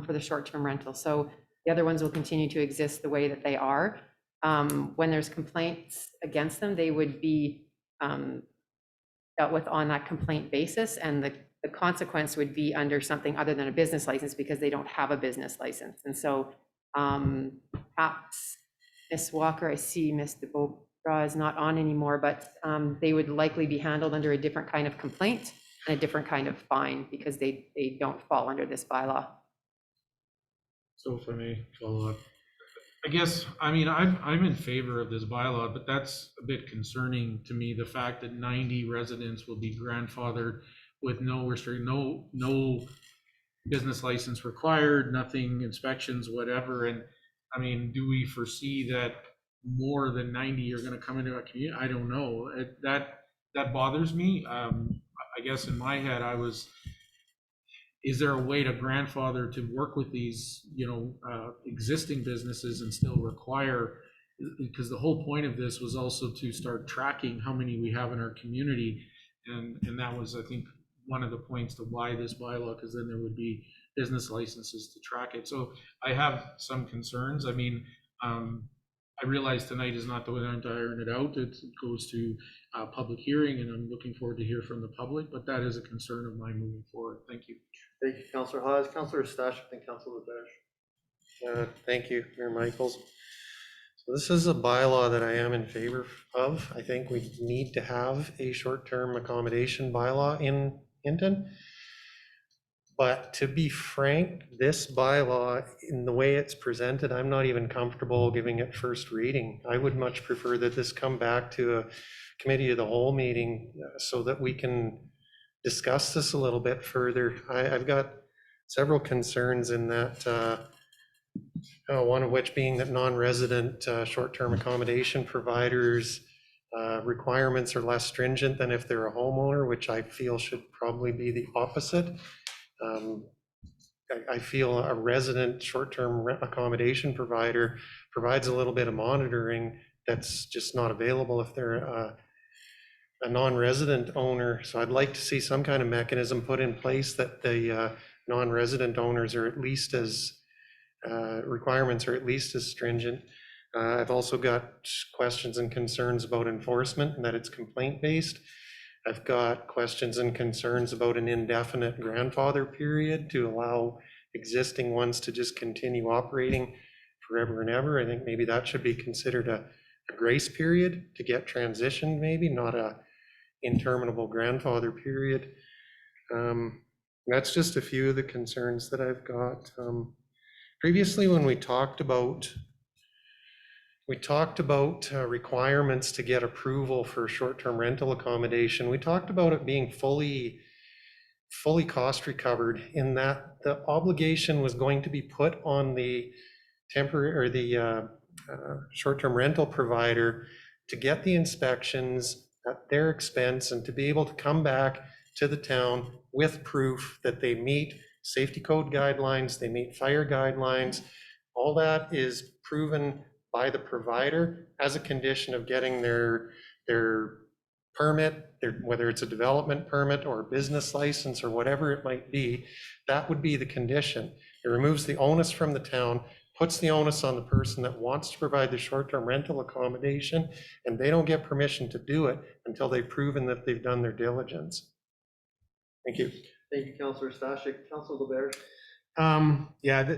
for the short-term rental. So the other ones will continue to exist the way that they are. When there's complaints against them, they would be dealt with on that complaint basis, and the consequence would be under something other than a business license because they don't have a business license. And so perhaps Ms. Walker, I see Mr. Beaubras is not on anymore, but they would likely be handled under a different kind of complaint and a different kind of fine because they don't fall under this bylaw. So if I may follow up, I guess, I'm in favor of this bylaw, but that's a bit concerning to me, the fact that 90 residents will be grandfathered with no restriction, no business license required, nothing, inspections, whatever. And do we foresee that more than 90 are going to come into a community? I don't know. That bothers me. I guess in my head, is there a way to grandfather to work with these, existing businesses and still require, because the whole point of this was also to start tracking how many we have in our community. And that was, I think, one of the points to why this bylaw, because then there would be business licenses to track it. So I have some concerns. I realize tonight is not the time to iron it out. It goes to public hearing, and I'm looking forward to hear from the public, but that is a concern of mine moving forward. Thank you. Thank you, Councilor Haas. Councilor Stashik, then Councilor Bash. Thank you, Mayor Michaels. So this is a bylaw that I am in favor of. I think we need to have a short-term accommodation bylaw in Hinton. But to be frank, this bylaw, in the way it's presented, I'm not even comfortable giving it first reading. I would much prefer that this come back to a committee of the whole meeting so that we can discuss this a little bit further. I've got several concerns in that, one of which being that non-resident short-term accommodation providers requirements are less stringent than if they're a homeowner, which I feel should probably be the opposite. I feel a resident short-term accommodation provider provides a little bit of monitoring that's just not available if they're a non-resident owner. So I'd like to see some kind of mechanism put in place that the non-resident owners are at least as requirements are at least as stringent. I've also got questions and concerns about enforcement and that it's complaint-based. I've got questions and concerns about an indefinite grandfather period to allow existing ones to just continue operating forever and ever. I think maybe that should be considered a grace period to get transitioned, maybe not a interminable grandfather period. That's just a few of the concerns that I've got. Previously, when we talked about requirements to get approval for short-term rental accommodation. We talked about it being fully cost recovered, in that the obligation was going to be put on the temporary or the short-term rental provider to get the inspections at their expense and to be able to come back to the town with proof that they meet safety code guidelines, they meet fire guidelines. All that is proven by the provider as a condition of getting their permit, whether it's a development permit or a business license or whatever it might be. That would be the condition. It removes the onus from the town, puts the onus on the person that wants to provide the short-term rental accommodation, and they don't get permission to do it until they've proven that they've done their diligence. Thank you. Thank you, Councillor Stashik. Councillor LeBerge. Yeah,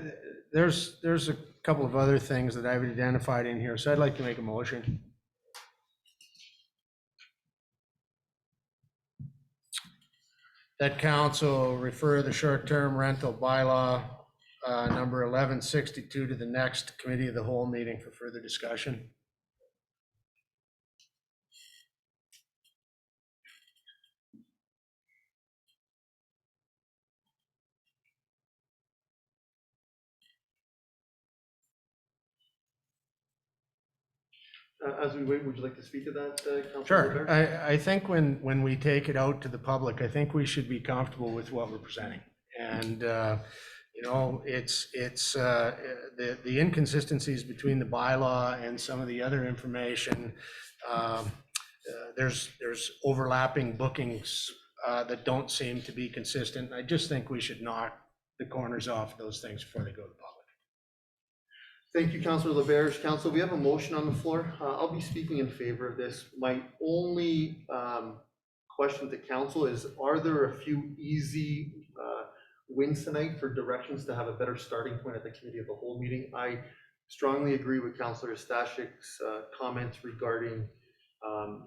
there's a couple of other things that I've identified in here, so I'd like to make a motion. That council refer the short-term rental bylaw number 1162 to the next committee of the whole meeting for further discussion. As we wait, would you like to speak to that, Councillor Sure. LeBerge? I think when we take it out to the public, I think we should be comfortable with what we're presenting. And, you know, it's the inconsistencies between the bylaw and some of the other information. There's overlapping bookings that don't seem to be consistent. I just think we should knock the corners off those things before they go to the public. Thank you, Councillor LeBerge. Council, we have a motion on the floor. I'll be speaking in favor of this. My only question to council is, are there a few easy wins tonight for directions to have a better starting point at the committee of the whole meeting? I strongly agree with Councillor Stashik's comments regarding, oh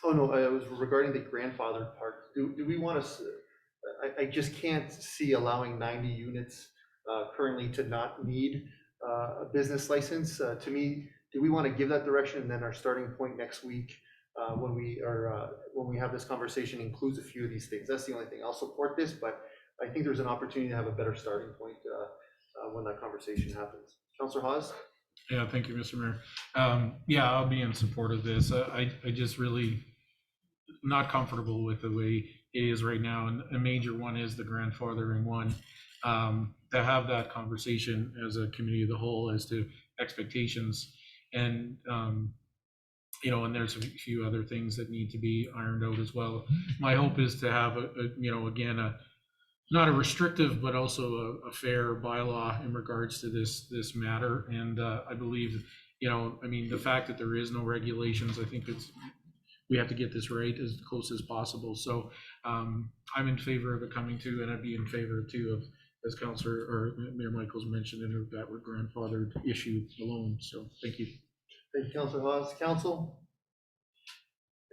no, it was regarding the grandfather part. Do we want to, I just can't see allowing 90 units currently to not need a business license. To me, do we want to give that direction, and then our starting point next week when we have this conversation includes a few of these things? That's the only thing. I'll support this, but I think there's an opportunity to have a better starting point when that conversation happens. Councillor Hawes? Yeah, thank you, Mr. Mayor. Yeah, I'll be in support of this. I just really not comfortable with the way it is right now, and a major one is the grandfathering one. To have that conversation as a committee of the whole as to expectations, and you know, and there's a few other things that need to be ironed out as well. My hope is to have you know, again, not a restrictive, but also a fair bylaw in regards to this matter. And I believe, you know, I mean, the fact that there is no regulations, I think we have to get this right as close as possible. So I'm in favor of it coming to, and I'd be in favor too of, as Councillor or Mayor Michaels mentioned, in that we're grandfathered issue alone. So thank you. Thank you, Councillor Hawes. Council?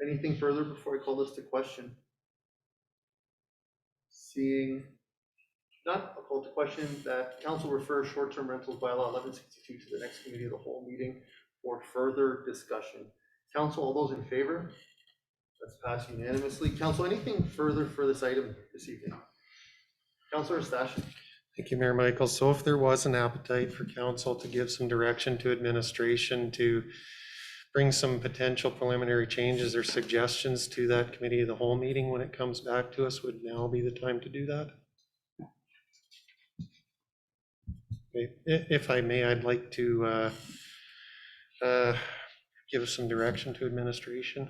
Anything further before I call this to question? Seeing none, I'll call to question that council refers short-term rentals bylaw 1162 to the next committee of the whole meeting for further discussion. Council, all those in favor? That's passed unanimously. Council, anything further for this item this evening? Councilor Stashen. Thank you, Mayor Michael. So if there was an appetite for council to give some direction to administration to bring some potential preliminary changes or suggestions to that committee of the whole meeting when it comes back to us, would now be the time to do that? Okay, if I may, I'd like to give some direction to administration.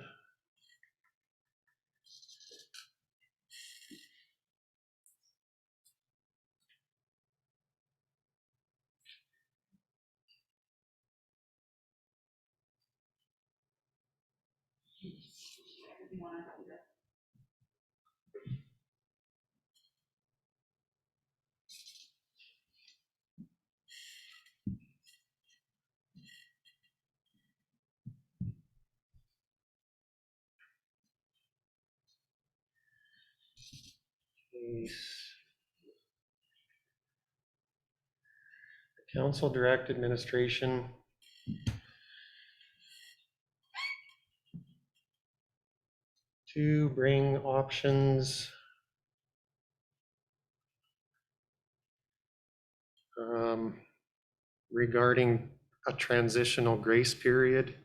Council direct administration to bring options regarding a transitional grace period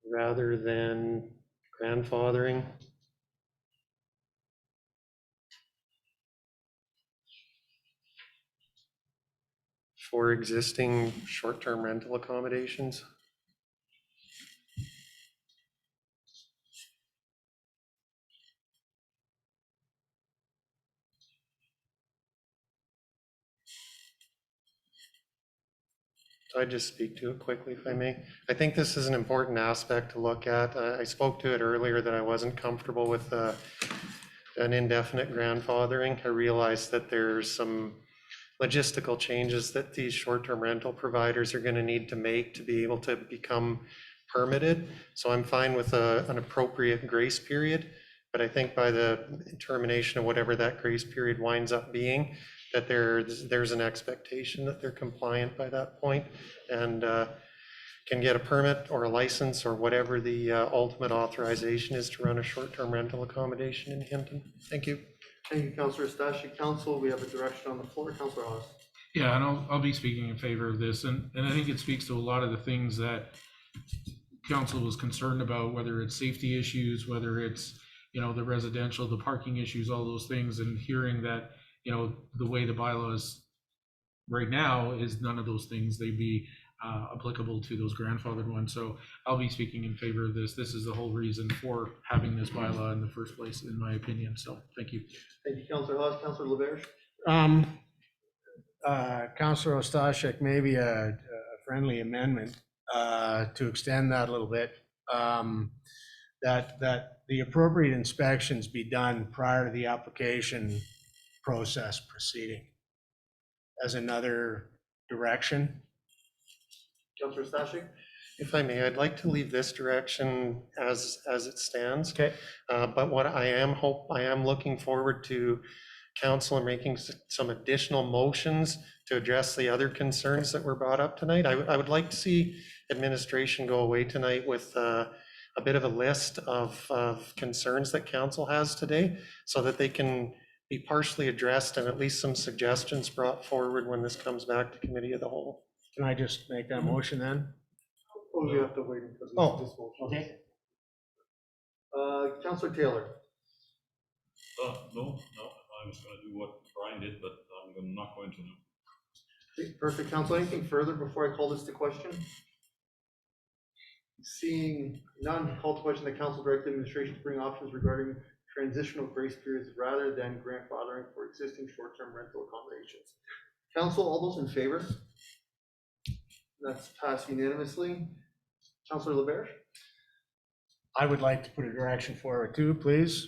rather than grandfathering. For existing short-term rental accommodations. So I just speak to it quickly, if I may. I think this is an important aspect to look at. I spoke to it earlier that I wasn't comfortable with an indefinite grandfathering. I realized that there's some logistical changes that these short-term rental providers are going to need to make to be able to become permitted. So I'm fine with an appropriate grace period, but I think by the termination of whatever that grace period winds up being, that there's an expectation that they're compliant by that point and can get a permit or a license or whatever the ultimate authorization is to run a short-term rental accommodation in Hinton. Thank you. Thank you, Councilor Stashen. Council, we have a direction on the floor. Councilor Hawes. Yeah, and I'll be speaking in favor of this, and I think it speaks to a lot of the things that council was concerned about, whether it's safety issues, whether it's, the residential, the parking issues, all those things, and hearing that, the way the bylaw is right now is none of those things, they'd be applicable to those grandfathered ones. So I'll be speaking in favor of this. This is the whole reason for having this bylaw in the first place, in my opinion. So thank you. Thank you, Councilor Hawes. Councilor LaBerge. Councilor Ostashek, maybe a friendly amendment to extend that a little bit. That the appropriate inspections be done prior to the application process proceeding as another direction. Councilor Stashen. If I may, I'd like to leave this direction as it stands. Okay. But what I am looking forward to council and making some additional motions to address the other concerns that were brought up tonight. I would like to see administration go away tonight with a bit of a list of concerns that council has today so that they can be partially addressed and at least some suggestions brought forward when this comes back to committee of the whole. Can I just make that motion then? Oh, we have to wait until this motion. Okay. Councilor Taylor. No, I was gonna do what Brian did, but I'm not going to now. Okay, perfect. Council, anything further before I call this to question? Seeing none, call to question the council direct administration to bring options regarding transitional grace periods rather than grandfathering for existing short-term rental accommodations. Council, all those in favor? That's passed unanimously. Councilor LaBerge. I would like to put a direction forward too, please.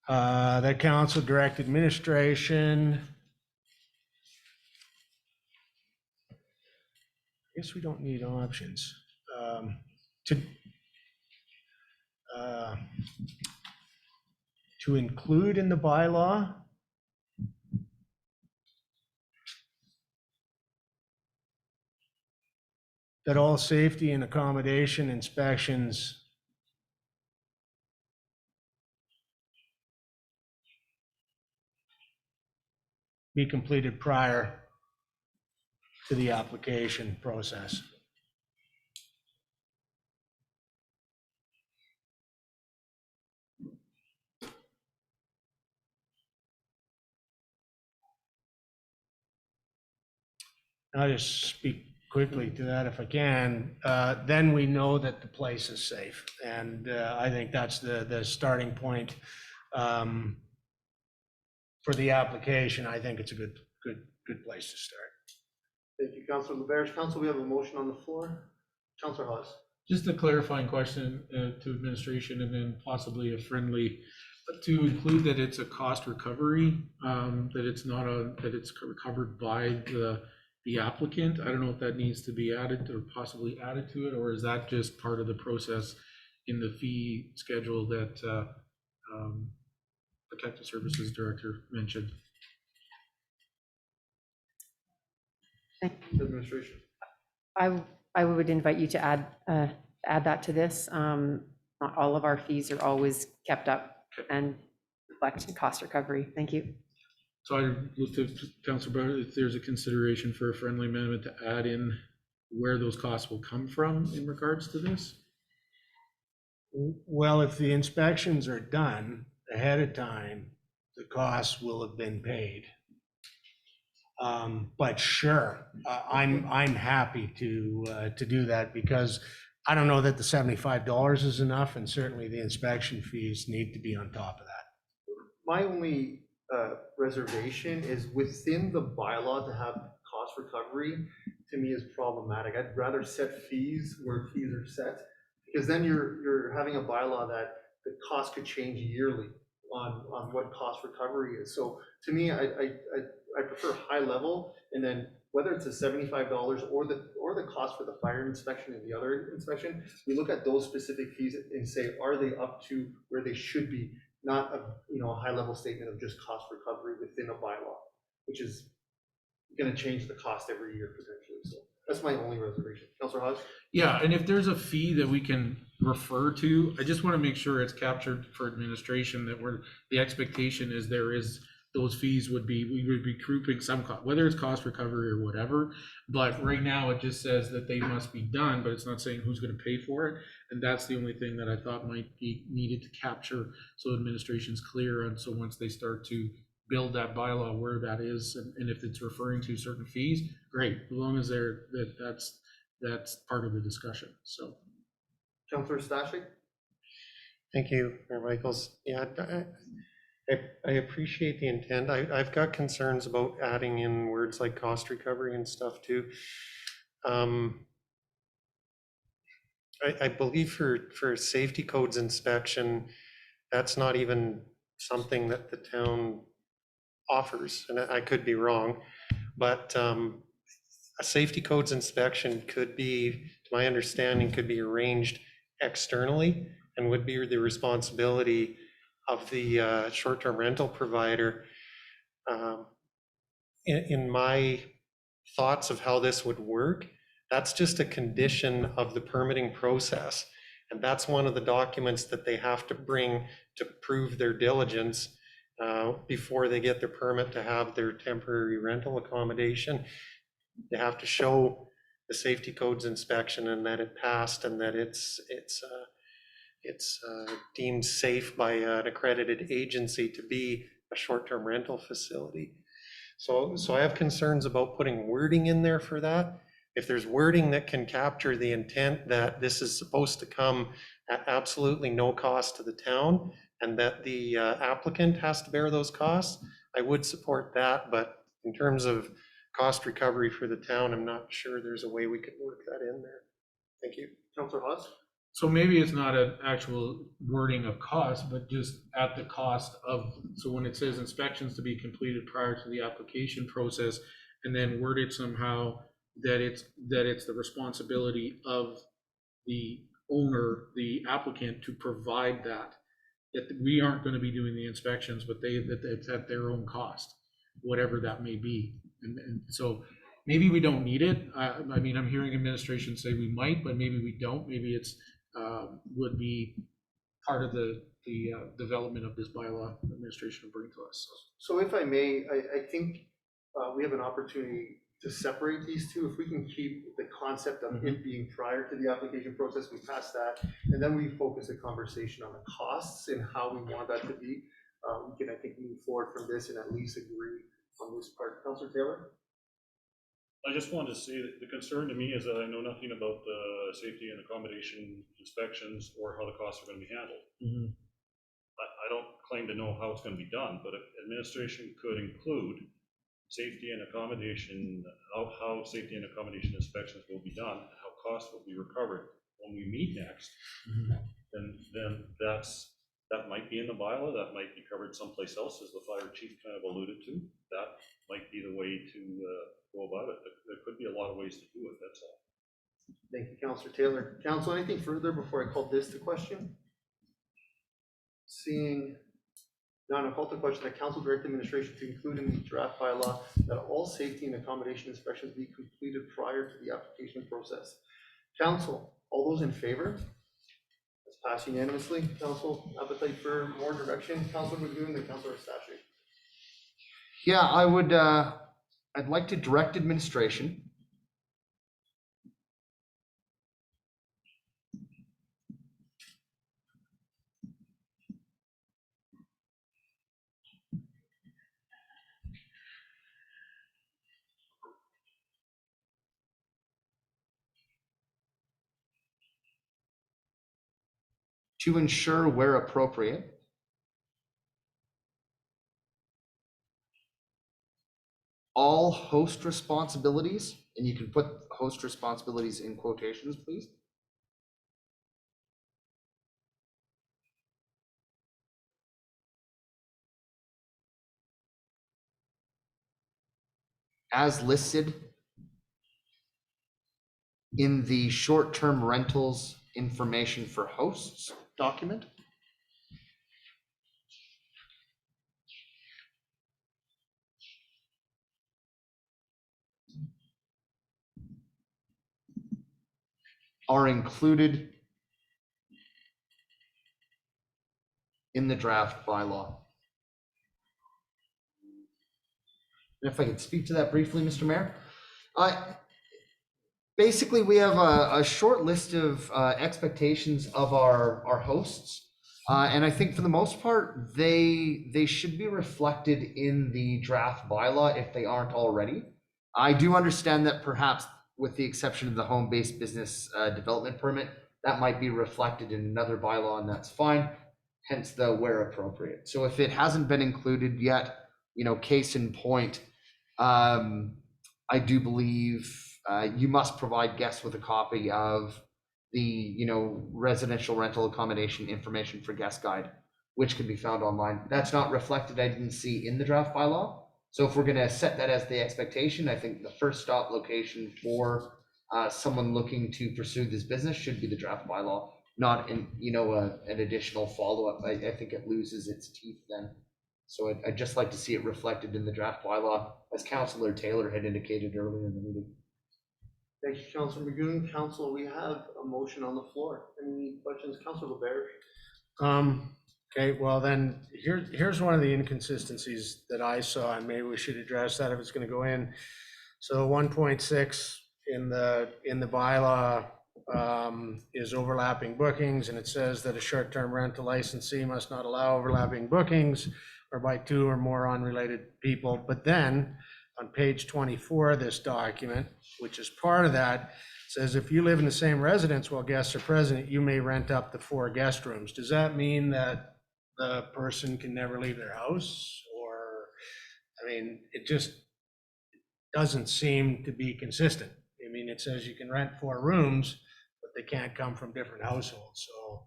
That council direct administration. I guess we don't need options. To to include in the bylaw that all safety and accommodation inspections be completed prior to the application process. I'll just speak quickly to that if I can. Then we know that the place is safe. And I think that's the starting point for the application. I think it's a good place to start. Thank you, Councilor LaBerge. Council, we have a motion on the floor. Councilor Hawes. Just a clarifying question to administration and then possibly a friendly, to include that it's a cost recovery, that it's not that it's recovered by the applicant. I don't know if that needs to be added or possibly added to it, or is that just part of the process in the fee schedule that Protective Services Director mentioned? Administration. I would invite you to add that to this. Not all of our fees are always kept up and reflect cost recovery. Thank you. So I looked at Councilor Brown, if there's a consideration for a friendly amendment to add in where those costs will come from in regards to this? Well, if the inspections are done ahead of time, the costs will have been paid. But sure, I'm happy to do that because I don't know that the $75 is enough, and certainly the inspection fees need to be on top of that. My only reservation is within the bylaw to have cost recovery, to me, is problematic. I'd rather set fees where fees are set, because then you're having a bylaw that the cost could change yearly on what cost recovery is. So to me, I prefer high level, and then whether it's a $75 or the cost for the fire inspection and the other inspection, we look at those specific fees and say, are they up to where they should be? Not a high level statement of just cost recovery within a bylaw, which is going to change the cost every year potentially. So that's my only reservation. Councilor Hawes? Yeah, and if there's a fee that we can refer to, I just want to make sure it's captured for administration that the expectation is those fees we would be grouping some cost, whether it's cost recovery or whatever. But right now it just says that they must be done, but it's not saying who's going to pay for it. And that's the only thing that I thought might be needed to capture so administration's clear. And so once they start to build that bylaw where that is, and if it's referring to certain fees, great, as long as that's part of the discussion. So. Councilor Stashik? Thank you, Mayor Michaels. Yeah, I appreciate the intent. I've got concerns about adding in words like cost recovery and stuff too. I believe for safety codes inspection, that's not even something that the town offers, and I could be wrong, but a safety codes inspection could be, to my understanding, could be arranged externally and would be the responsibility of the short-term rental provider. In my thoughts of how this would work, that's just a condition of the permitting process. And that's one of the documents that they have to bring to prove their diligence before they get their permit to have their temporary rental accommodation. They have to show the safety codes inspection and that it passed and that it's deemed safe by an accredited agency to be a short-term rental facility. So I have concerns about putting wording in there for that. If there's wording that can capture the intent that this is supposed to come at absolutely no cost to the town and that the applicant has to bear those costs, I would support that. But in terms of cost recovery for the town, I'm not sure there's a way we could work that in there. Thank you. Councilor Hawes? So maybe it's not an actual wording of cost, but just at the cost of, so when it says inspections to be completed prior to the application process, and then word it somehow that it's the responsibility of the owner, the applicant, to provide that we aren't going to be doing the inspections, but that it's at their own cost, whatever that may be. And so maybe we don't need it. I mean, I'm hearing administration say we might, but maybe we don't. Maybe it's would be part of the development of this bylaw administration will bring to us. So if I may, I think we have an opportunity to separate these two. If we can keep the concept of it being prior to the application process, we pass that, and then we focus the conversation on the costs and how we want that to be. We can, I think, move forward from this and at least agree on this part. Councilor Taylor? I just wanted to say that the concern to me is that I know nothing about the safety and accommodation inspections or how the costs are going to be handled. I don't claim to know how it's going to be done, but if administration could include safety and accommodation, how safety and accommodation inspections will be done, and how costs will be recovered when we meet next, then that might be in the bylaw, that might be covered someplace else, as the fire chief kind of alluded to. That might be the way to go about it. There could be a lot of ways to do it, that's all. Thank you, Councilor Taylor. Council, anything further before I call this to question? Seeing none, I'll call to question that council direct administration to include in the draft bylaw that all safety and accommodation inspections be completed prior to the application process. Council, all those in favor? Let's pass unanimously. Council, appetite for more direction? Councilor Magoon, then Councilor Stashik. Yeah, I would, I'd like to direct administration to ensure where appropriate all host responsibilities, and you can put host responsibilities in quotations, please, as listed in the short-term rentals information for hosts document. Are included in the draft bylaw. And if I could speak to that briefly, Mr. Mayor. Basically, we have a short list of expectations of our hosts. And I think for the most part, they should be reflected in the draft bylaw if they aren't already. I do understand that perhaps with the exception of the home-based business development permit, that might be reflected in another bylaw, and that's fine, hence the where appropriate. So if it hasn't been included yet, case in point, I do believe you must provide guests with a copy of the, residential rental accommodation information for guest guide, which can be found online. That's not reflected, I didn't see in the draft bylaw. So if we're gonna set that as the expectation, I think the first stop location for someone looking to pursue this business should be the draft bylaw, not an additional follow-up. I think it loses its teeth then. So I'd just like to see it reflected in the draft bylaw, as Councilor Taylor had indicated earlier in the meeting. Thank you, Councilor Magoon. Council, we have a motion on the floor. Any questions? Councilor LeBerge. Okay, well then, here's one of the inconsistencies that I saw, and maybe we should address that if it's gonna go in. So 1.6 in the bylaw is overlapping bookings, and it says that a short-term rental licensee must not allow overlapping bookings or by two or more unrelated people. But then on page 24 of this document, which is part of that, says if you live in the same residence while guests are present, you may rent up to 4 guest rooms. Does that mean that the person can never leave their house? Or, it just doesn't seem to be consistent. It says you can rent 4 rooms, but they can't come from different households, so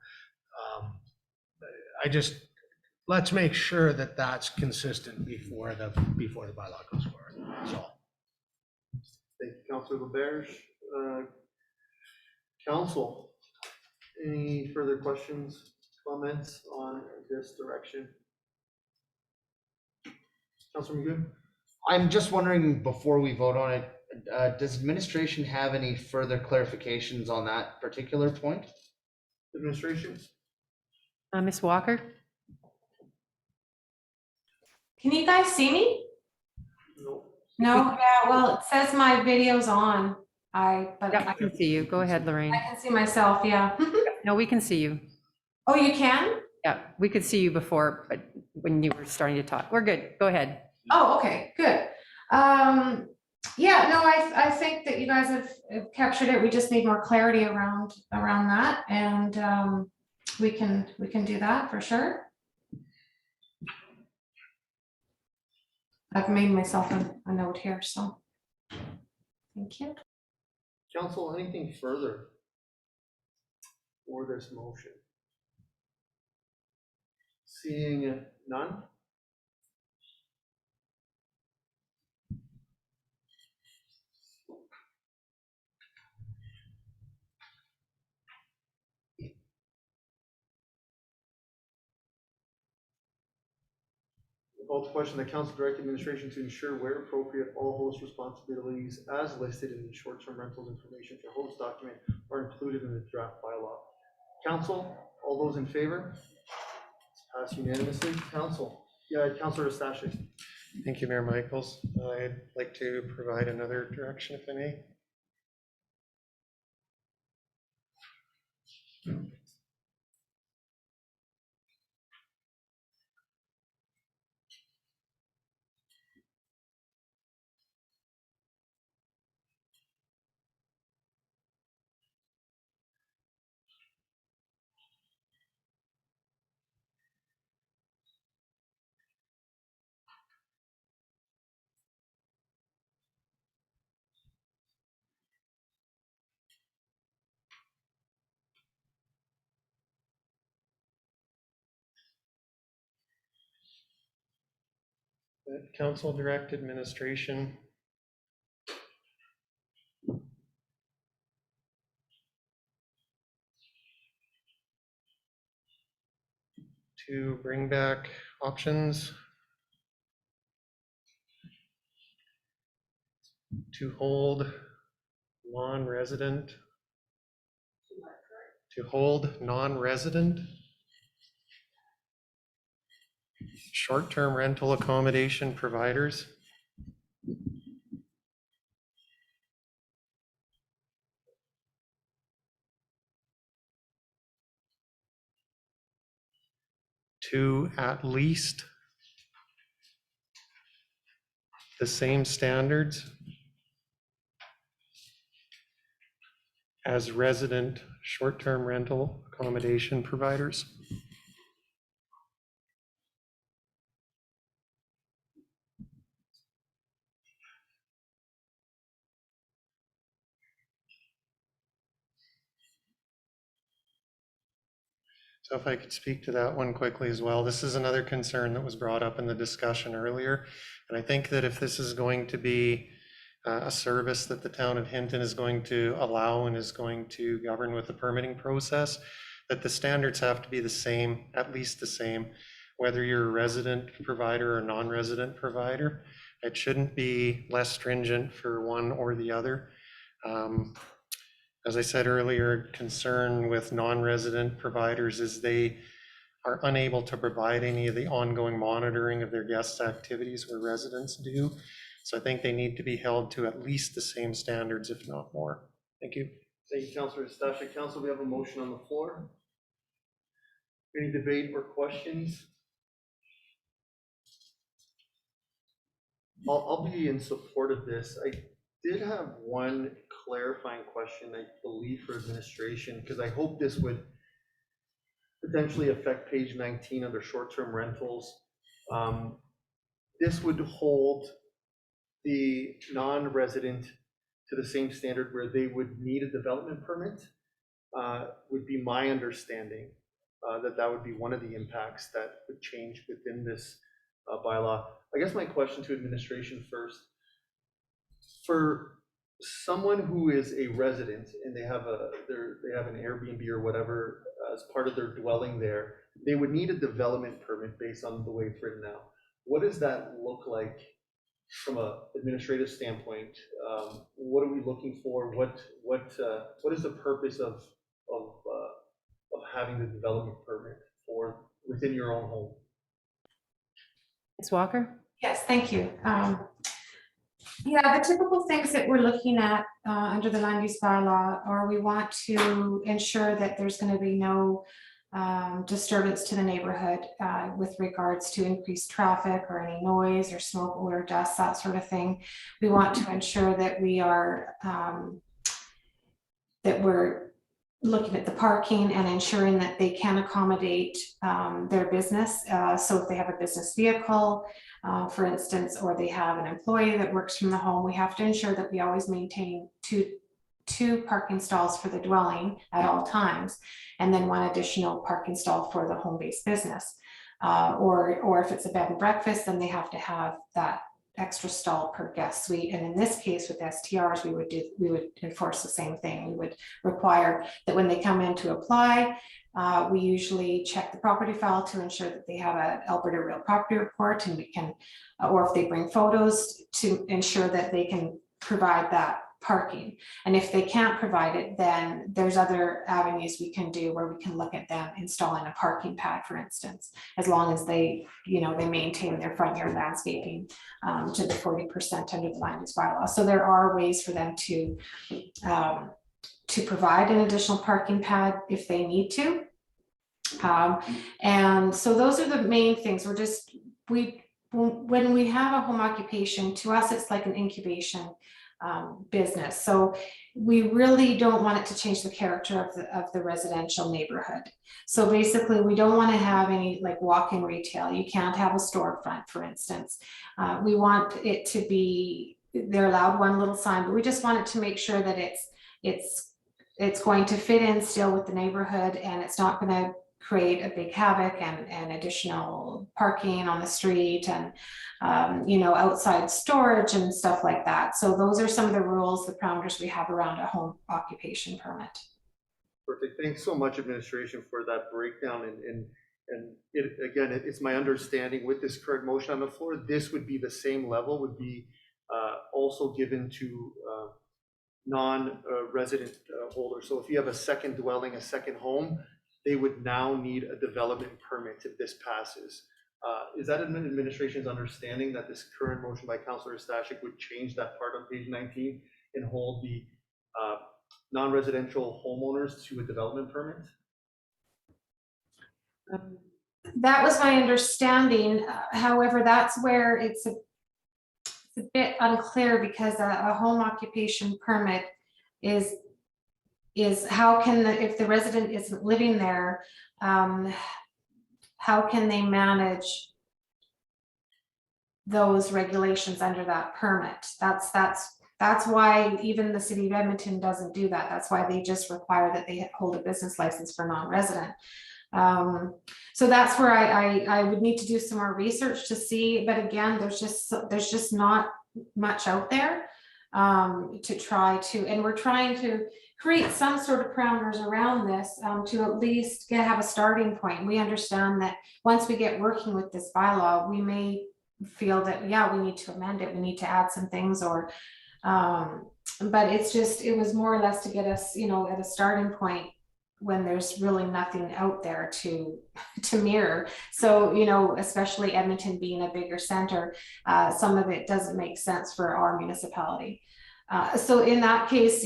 let's make sure that that's consistent before the bylaw goes forward, that's all. Thank you, Councilor LeBerge. Council, any further questions, comments on this direction? Councilor McGoon? I'm just wondering, before we vote on it, does administration have any further clarifications on that particular point? Administration? Ms. Walker? Can you guys see me? No. No, yeah, well, it says my video's on. But Yeah, I can see you. Go ahead, Lorraine. I can see myself, yeah. No, we can see you. Oh, you can? Yeah, we could see you before, but when you were starting to talk. We're good. Go ahead. Oh, okay, good. Yeah, no, I think that you guys have captured it. We just need more clarity around that, and we can do that for sure. I've made myself a note here, so thank you. Council, anything further for this motion? Seeing none? Call to question, the council direct administration to ensure where appropriate, all host responsibilities as listed in the short-term rentals information for host document are included in the draft bylaw. Council, all those in favor? It's passed unanimously. Council, yeah, Councilor Eustache. Thank you, Mayor Michaels. I'd like to provide another direction if I may. That council direct administration to bring back options to hold non-resident short-term rental accommodation providers to at least the same standards as resident short-term rental accommodation providers. So if I could speak to that one quickly as well. This is another concern that was brought up in the discussion earlier. And I think that if this is going to be a service that the town of Hinton is going to allow and is going to govern with the permitting process, that the standards have to be the same, at least the same, whether you're a resident provider or non-resident provider. It shouldn't be less stringent for one or the other. As I said earlier, concern with non-resident providers is they are unable to provide any of the ongoing monitoring of their guests' activities where residents do. So I think they need to be held to at least the same standards, if not more. Thank you. Thank you, Councilor Eustache. Council, we have a motion on the floor. Any debate or questions? I'll be in support of this. I did have one clarifying question, I believe, for administration, because I hope this would potentially affect page 19 under short-term rentals. This would hold the non-resident to the same standard where they would need a development permit. would be my understanding, that would be one of the impacts that would change within this bylaw. I guess my question to administration first, for someone who is a resident and they have an Airbnb or whatever as part of their dwelling there, they would need a development permit based on the way it's written now. What does that look like from a administrative standpoint? What are we looking for? What is the purpose of having the development permit for within your own home? Ms. Walker? Yes, thank you. Yeah, the typical things that we're looking at under the land use bylaw are we want to ensure that there's going to be no disturbance to the neighborhood with regards to increased traffic or any noise or smoke, odor, dust, that sort of thing. We want to ensure that we are that we're looking at the parking and ensuring that they can accommodate their business. So if they have a business vehicle, for instance, or they have an employee that works from the home, we have to ensure that we always maintain two parking stalls for the dwelling at all times, and then one additional parking stall for the home-based business. Or if it's a bed and breakfast, then they have to have that extra stall per guest suite. And in this case with STRs, we would enforce the same thing. We would require that when they come in to apply, we usually check the property file to ensure that they have an Alberta Real Property Report, and we can, or if they bring photos, to ensure that they can provide that parking. And if they can't provide it, then there's other avenues we can do where we can look at them installing a parking pad, for instance, as long as they, they maintain their front yard landscaping to the 40% under the land use bylaw. So there are ways for them to provide an additional parking pad if they need to. And so those are the main things. When we have a home occupation, to us, it's like an incubation business. So we really don't want it to change the character of the residential neighborhood. So basically, we don't want to have any like walk-in retail. You can't have a storefront, for instance. We want it to be, they're allowed one little sign, but we just want it to make sure that it's going to fit in still with the neighborhood, and it's not going to create a big havoc and additional parking on the street and outside storage and stuff like that. So those are some of the rules, the parameters we have around a home occupation permit. Perfect. Thanks so much, administration, for that breakdown. And it's my understanding with this current motion on the floor, this would be the same level, would be also given to non-resident holders. So if you have a second dwelling, a second home, they would now need a development permit if this passes. Is that administration's understanding that this current motion by Councillor Stashik would change that part on page 19 and hold the non-residential homeowners to a development permit? That was my understanding. However, that's where it's a bit unclear, because a home occupation permit is how can if the resident isn't living there, how can they manage those regulations under that permit? That's why even the city of Edmonton doesn't do that. That's why they just require that they hold a business license for non-resident. So that's where I would need to do some more research to see, but again, there's just not much out there to try to, and we're trying to create some sort of parameters around this to at least have a starting point. We understand that once we get working with this bylaw, we may feel that, yeah, we need to amend it, we need to add some things, or but it was more or less to get us, at a starting point when there's really nothing out there to mirror. So, especially Edmonton being a bigger center, some of it doesn't make sense for our municipality. So in that case,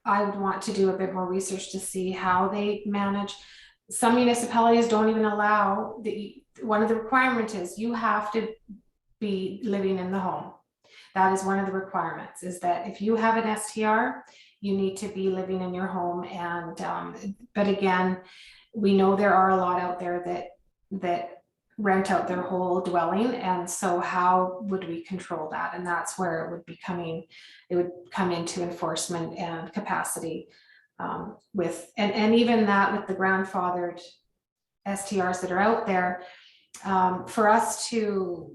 I would want to do a bit more research to see how they manage. Some municipalities don't even allow one of the requirements is you have to be living in the home. That is one of the requirements, is that if you have an STR, you need to be living in your home. And but again, we know there are a lot out there that rent out their whole dwelling, and so how would we control that? And that's where it would come into enforcement and capacity with, and even that with the grandfathered STRs that are out there, for us to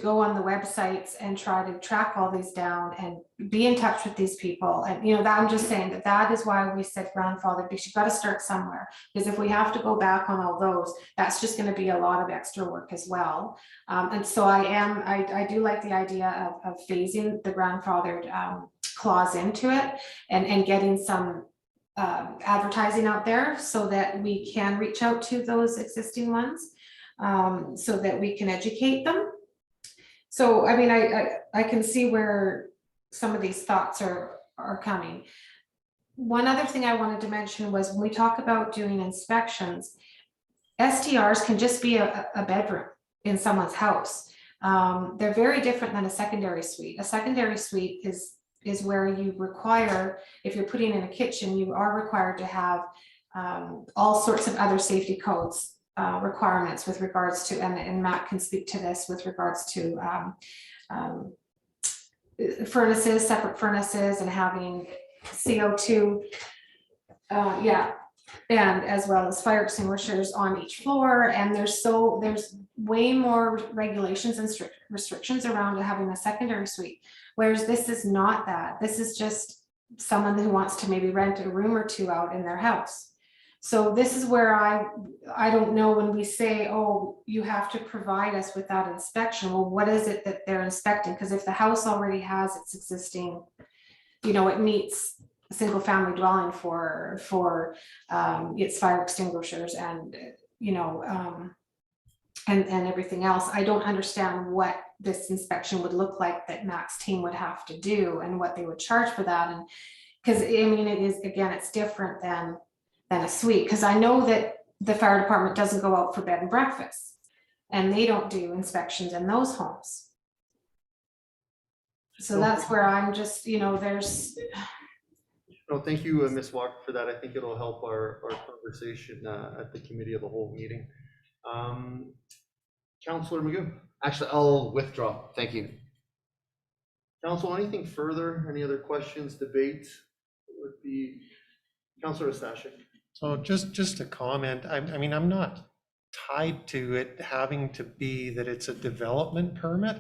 go on the websites and try to track all these down and be in touch with these people. And, you know, that I'm just saying that is why we said grandfather, because you've got to start somewhere. Because if we have to go back on all those, that's just going to be a lot of extra work as well. And so I do like the idea of phasing the grandfathered clause into it and getting some advertising out there so that we can reach out to those existing ones, so that we can educate them. So, I mean, I can see where some of these thoughts are coming. One other thing I wanted to mention was when we talk about doing inspections, STRs can just be a bedroom in someone's house. They're very different than a secondary suite. A secondary suite is where you require, if you're putting in a kitchen, you are required to have all sorts of other safety codes requirements with regards to, and Matt can speak to this with regards to furnaces, separate furnaces, and having CO2, and as well as fire extinguishers on each floor. And there's way more regulations and restrictions around having a secondary suite, whereas this is not that. This is just someone who wants to maybe rent a room or two out in their house. So this is where I don't know, when we say, oh, you have to provide us with that inspection. Well, what is it that they're inspecting? Because if the house already has its existing, you know, it meets a single family dwelling for its fire extinguishers and, you know, and everything else. I don't understand what this inspection would look like that Mac's team would have to do and what they would charge for that. And because, I mean, it is, again, it's different than a suite, because I know that the fire department doesn't go out for bed and breakfast and they don't do inspections in those homes. So that's where I'm just, you know, there's. No, thank you, Ms. Walker, for that. I think it'll help our conversation at the committee of the whole meeting. Councillor Magoo. Actually, I'll withdraw. Thank you. Council, anything further? Any other questions, debate with the Councillor Stashik? So just a comment, I mean, I'm not tied to it having to be that it's a development permit,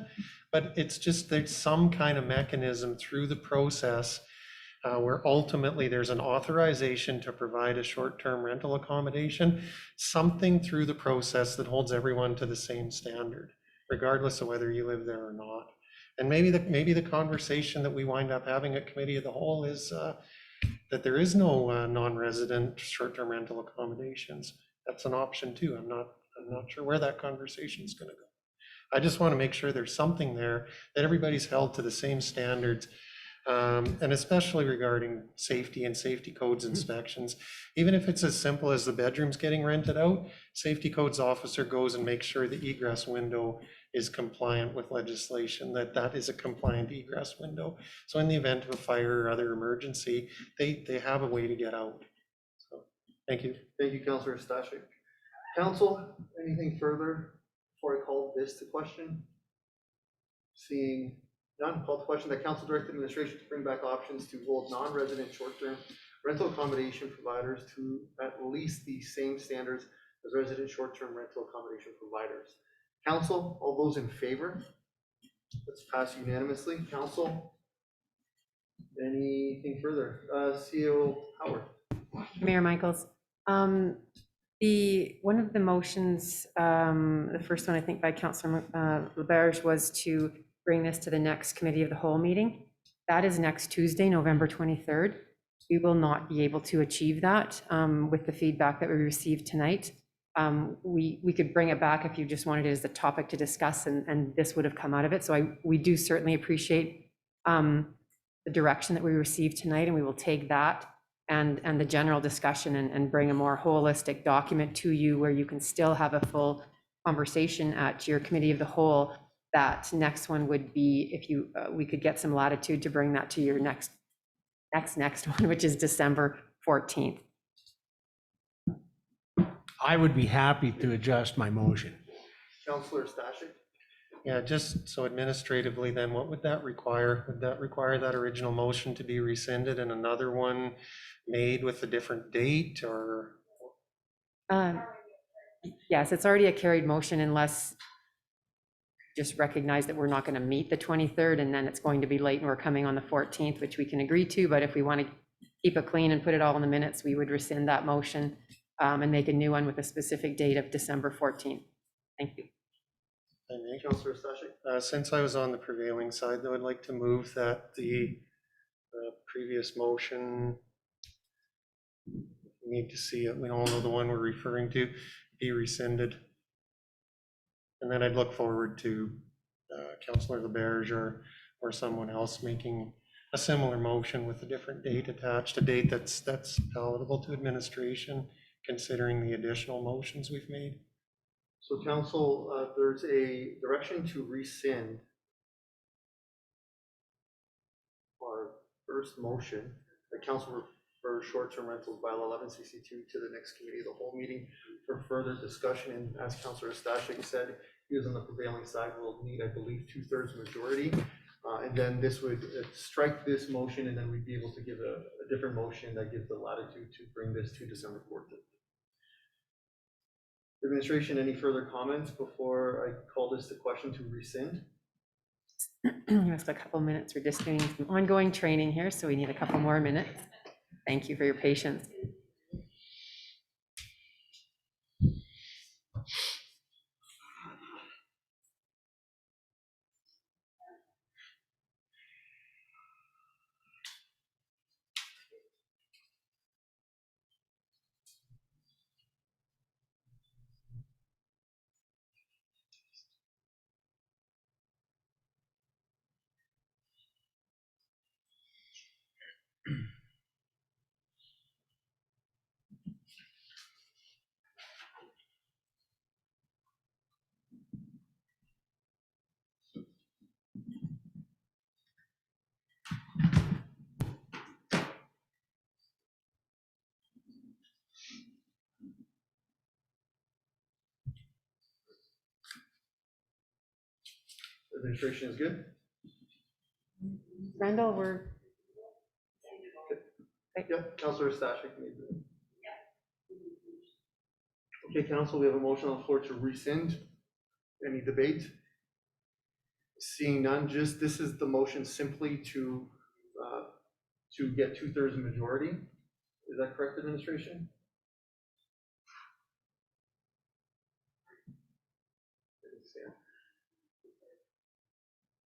but it's just there's some kind of mechanism through the process where ultimately there's an authorization to provide a short-term rental accommodation, something through the process that holds everyone to the same standard, regardless of whether you live there or not. And maybe the conversation that we wind up having at Committee of the Whole is that there is no non-resident short-term rental accommodations. That's an option too. I'm not sure where that conversation is going to go. I just want to make sure there's something there that everybody's held to the same standards, and especially regarding safety and safety codes inspections. Even if it's as simple as the bedrooms getting rented out, safety codes officer goes and makes sure the egress window is compliant with legislation, that is a compliant egress window. So in the event of a fire or other emergency, they have a way to get out. So thank you. Thank you, Councillor Stashik. Council, anything further before I call this to question? Seeing none, call the question that council directed administration to bring back options to hold non-resident short-term rental accommodation providers to at least the same standards as resident short-term rental accommodation providers. Council, all those in favor? Let's pass unanimously. Council, anything further? CEO Howard. Mayor Michaels, one of the motions, the first one I think by Councillor Laberge, was to bring this to the next Committee of the Whole meeting. That is next Tuesday, November 23rd. We will not be able to achieve that with the feedback that we received tonight. We could bring it back if you just wanted it as a topic to discuss, and this would have come out of it. So we do certainly appreciate the direction that we received tonight, and we will take that and the general discussion and bring a more holistic document to you where you can still have a full conversation at your Committee of the Whole. That next one would be, if you we could get some latitude to bring that to your next one, which is December 14th. I would be happy to adjust my motion. Councillor Stashik. Yeah, just so administratively, then what would that require? Would that require that original motion to be rescinded and another one made with a different date, or? Um, Yes, it's already a carried motion unless just recognize that we're not going to meet the 23rd, and then it's going to be late and we're coming on the 14th, which we can agree to, but if we want to keep it clean and put it all in the minutes, we would rescind that motion and make a new one with a specific date of December 14th. Thank you. Councillor Stashik? Since I was on the prevailing side, though, I'd like to move that the previous motion, we need to see it, we all know the one we're referring to, be rescinded. And then I'd look forward to Councillor LeBerge or someone else making a similar motion with a different date attached, a date that's palatable to administration, considering the additional motions we've made. So council, there's a direction to rescind our first motion, the council refer short-term rentals bylaw 1162 to the next committee of the whole meeting for further discussion. And as Councillor Stashik said, he was on the prevailing side, we'll need, I believe, 2/3 majority. And then this would strike this motion, and then we'd be able to give a different motion that gives the latitude to bring this to December 14th. Administration, any further comments before I call this to question to rescind? Just a couple minutes. We're just doing some ongoing training here, so we need a couple more minutes. Thank you for your patience. Administration is good? Randall, we're Yep, Councillor Stashik. Okay, council, we have a motion on the floor to rescind. Any debate? Seeing none, just this is the motion simply to get 2/3 majority. Is that correct, administration?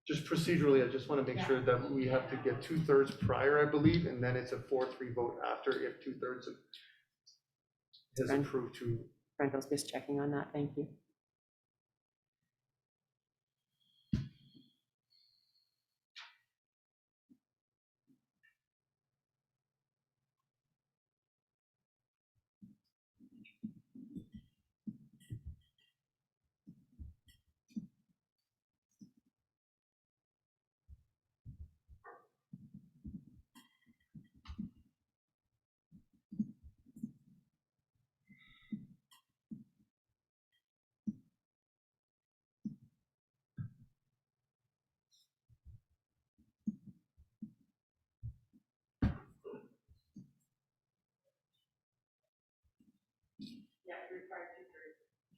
Just procedurally, I just want to make sure that we have to get 2/3 prior, I believe, and then it's a 4-3 vote after if 2/3 is approved to. Randall's just checking on that. Thank you.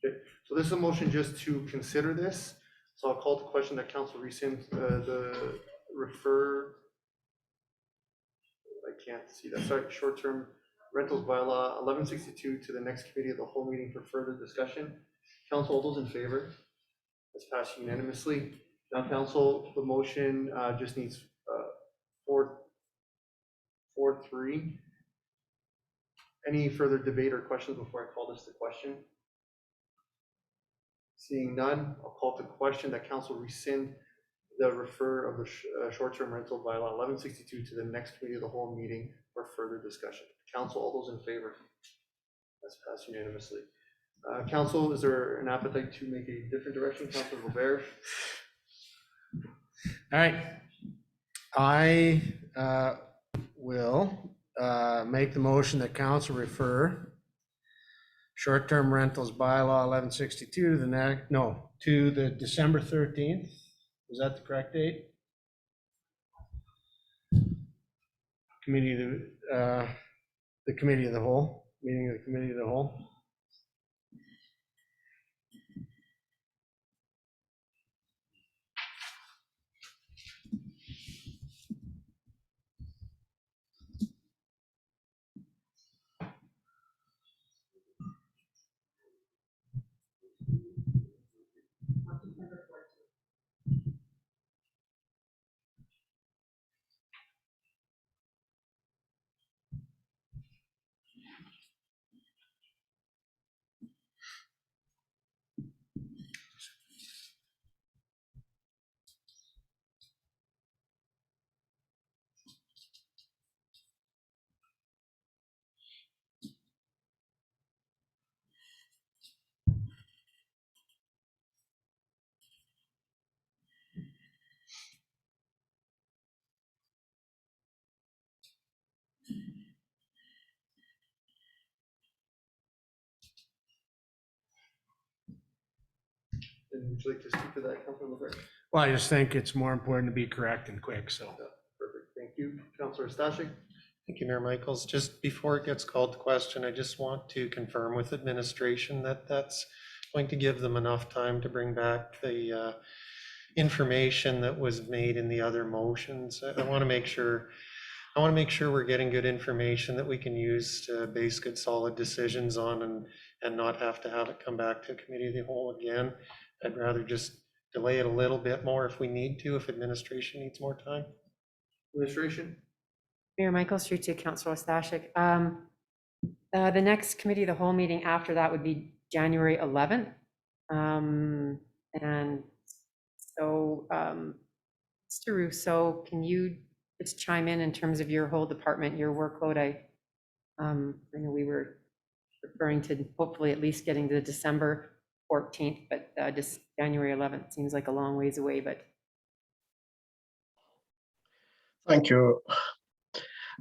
Okay, so this is a motion just to consider this. So I'll call the question that council rescind the refer. I can't see that. Sorry, short-term rentals bylaw 1162 to the next committee of the whole meeting for further discussion. Council, all those in favor? That's passed unanimously. Now, council, the motion just needs 4-3. Any further debate or questions before I call this to question? Seeing none, I'll call to question that council rescind the refer of the short-term rental bylaw 1162 to the next committee of the whole meeting for further discussion. Council, all those in favor? That's passed unanimously. Council, is there an appetite to make a different direction? Councilor Robert? All right. I will make the motion that council refer short-term rentals bylaw 1162 to the next, no, to the December 13th. Is that the correct date? The committee of the whole, meeting of the committee of the whole. And would you like to speak to that, Councilor LeBert? Well, I just think it's more important to be correct and quick, so. Perfect, thank you. Councilor Stashik? Thank you, Mayor Michaels. Just before it gets called to question, I just want to confirm with administration that that's going to give them enough time to bring back the information that was made in the other motions. I want to make sure we're getting good information that we can use to base good solid decisions on and not have to have it come back to committee of the whole again. I'd rather just delay it a little bit more if we need to, if administration needs more time. Administration? Mayor Michaels, through to Councilor Stashik. The next committee of the whole meeting after that would be January 11th. And so, Mr. Rousseau, can you just chime in terms of your whole department, your workload? I know we were referring to hopefully at least getting to December 14th, but just January 11th seems like a long ways away, but. Thank you.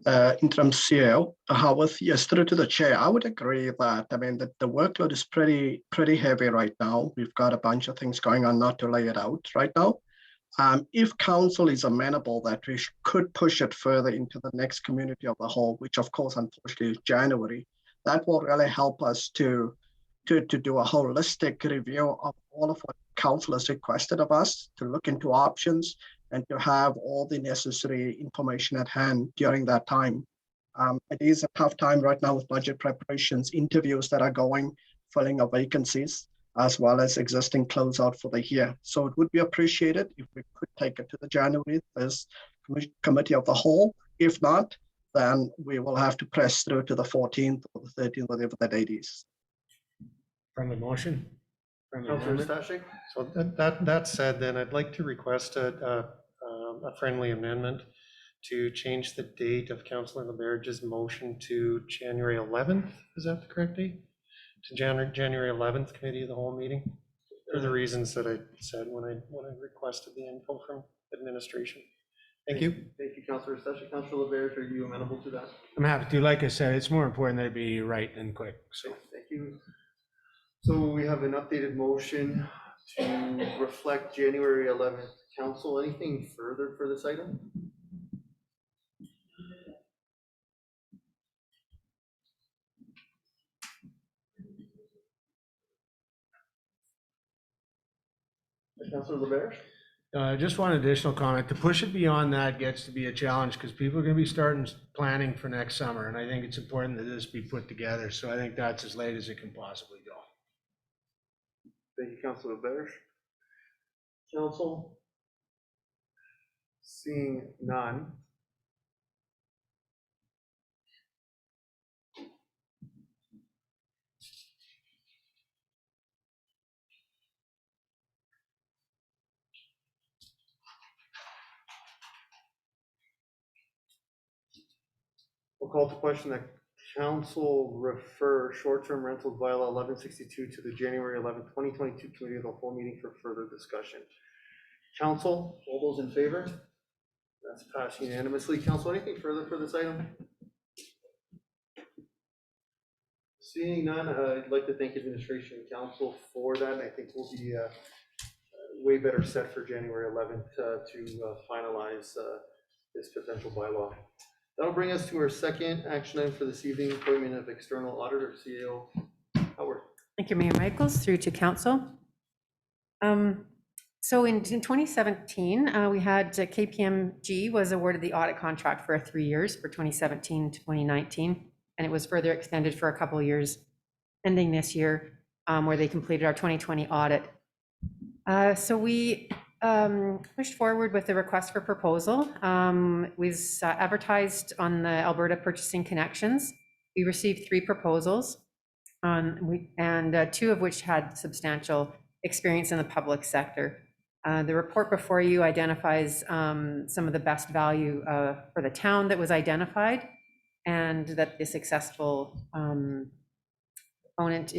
Interim CEO Howard, yes, through to the chair. I would agree that, I mean, the workload is pretty heavy right now. We've got a bunch of things going on, not to lay it out right now. If council is amenable that we could push it further into the next community of the whole, which of course, unfortunately is January, that will really help us to do a holistic review of all of what council has requested of us, to look into options and to have all the necessary information at hand during that time. It is a tough time right now with budget preparations, interviews that are going, filling of vacancies, as well as existing closeout for the year. So it would be appreciated if we could take it to the January as committee of the whole. If not, then we will have to press through to the 14th or the 13th, whatever the date is. From the motion? From the Councilor amendment? Stashik? So that said, then I'd like to request a friendly amendment to change the date of Councilor LeBerge's motion to January 11th. Is that the correct date? To January 11th committee of the whole meeting, for the reasons that I said when I requested the info from administration. Thank you. Thank you, Councilor Stashik. Councilor LeBerge, are you amenable to that? I'm happy to. Like I said, it's more important that it be right and quick, so. Thank you. So we have an updated motion to reflect January 11th. Council, anything further for this item? Councilor LeBerge? Just one additional comment. To push it beyond that gets to be a challenge because people are going to be starting planning for next summer. And I think it's important that this be put together. So I think that's as late as it can possibly go. Thank you, Councilor LeBerge. Council? Seeing none. We'll call to question that council refer short-term rentals bylaw 1162 to the January 11th, 2022 committee of the whole meeting for further discussion. Council, all those in favor? That's passed unanimously. Council, anything further for this item? Seeing none, I'd like to thank administration and council for that. I think we'll be way better set for January 11th to finalize this potential bylaw. That'll bring us to our second action item for this evening, appointment of external auditor, CEO Howard. Thank you, Mayor Michaels. Through to council. So in 2017, we had KPMG was awarded the audit contract for 3 years for 2017 to 2019, and it was further extended for a couple of years ending this year, where they completed our 2020 audit. So we pushed forward with the request for proposal. We advertised on the Alberta Purchasing Connections. We received 3 proposals, and 2 of which had substantial experience in the public sector. The report before you identifies some of the best value for the town that was identified, and that the successful opponent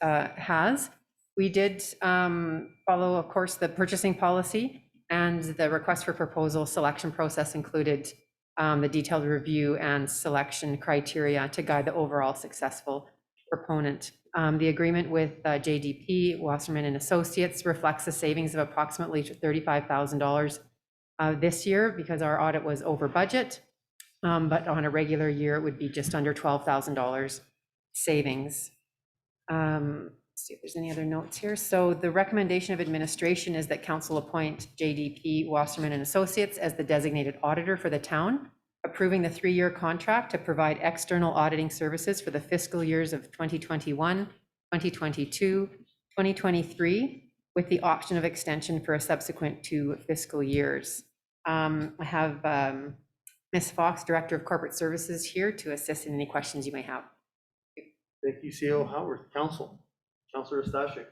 has. We did follow, of course, the purchasing policy, and the request for proposal selection process included the detailed review and selection criteria to guide the overall successful proponent. The agreement with JDP, Wasserman and Associates reflects a savings of approximately $35,000 this year because our audit was over budget, but on a regular year, it would be just under $12,000 savings. See if there's any other notes here. So the recommendation of administration is that council appoint JDP, Wasserman and Associates as the designated auditor for the town, approving the 3-year contract to provide external auditing services for the fiscal years of 2021, 2022, 2023, with the option of extension for a subsequent 2 fiscal years. I have Ms. Fox, Director of Corporate Services, here to assist in any questions you may have. Thank you, CEO Howard. Council. Councilor Stashik.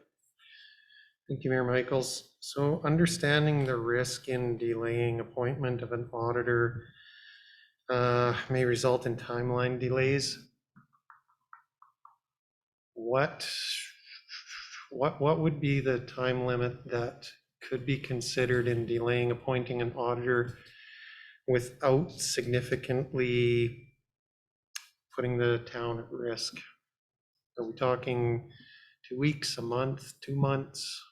Thank you, Mayor Michaels. So understanding the risk in delaying appointment of an auditor may result in timeline delays. What would be the time limit that could be considered in delaying appointing an auditor without significantly putting the town at risk? Are we talking 2 weeks, a month, 2 months?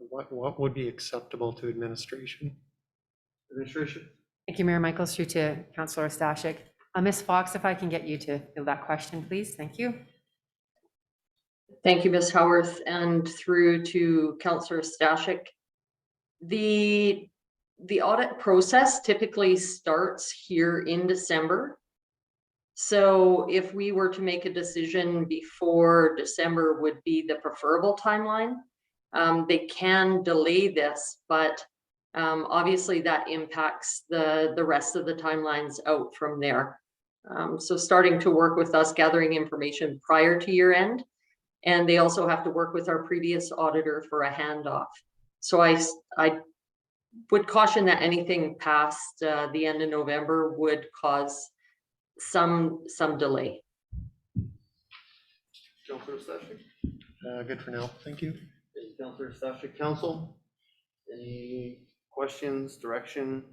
What would be acceptable to administration? Administration. Thank you, Mayor Michaels. Through to Councilor Stashik. Ms. Fox, if I can get you to field that question, please. Thank you. Thank you, Ms. Howarth, and through to Councillor Stashik. The audit process typically starts here in December. So if we were to make a decision before December would be the preferable timeline. They can delay this, but obviously that impacts the rest of the timelines out from there. So starting to work with us, gathering information prior to year end. And they also have to work with our previous auditor for a handoff. So I would caution that anything past the end of November would cause some delay. Councilor Stashik. Good for now. Thank you. Councilor Stashik. Council. Any questions, direction?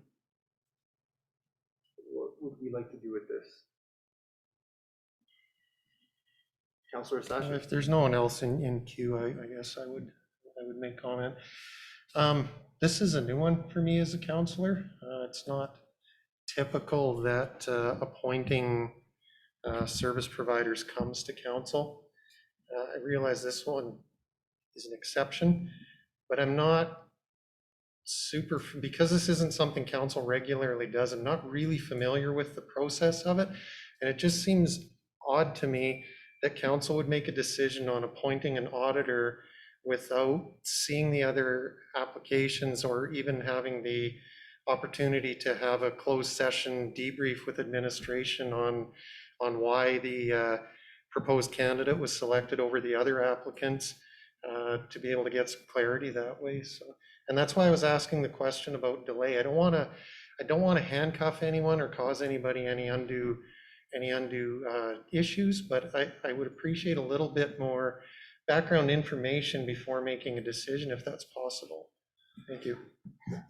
What would we like to do with this? Councilor Stashik. If there's no one else in queue, I guess I would make comment. This is a new one for me as a councillor. It's not typical that appointing service providers comes to council. I realize this one is an exception, but I'm not because this isn't something council regularly does, I'm not really familiar with the process of it. And it just seems odd to me that council would make a decision on appointing an auditor without seeing the other applications or even having the opportunity to have a closed session debrief with administration on why the proposed candidate was selected over the other applicants, to be able to get some clarity that way. So, and that's why I was asking the question about delay. I don't want to handcuff anyone or cause anybody any undue issues, but I would appreciate a little bit more background information before making a decision, if that's possible. Thank you.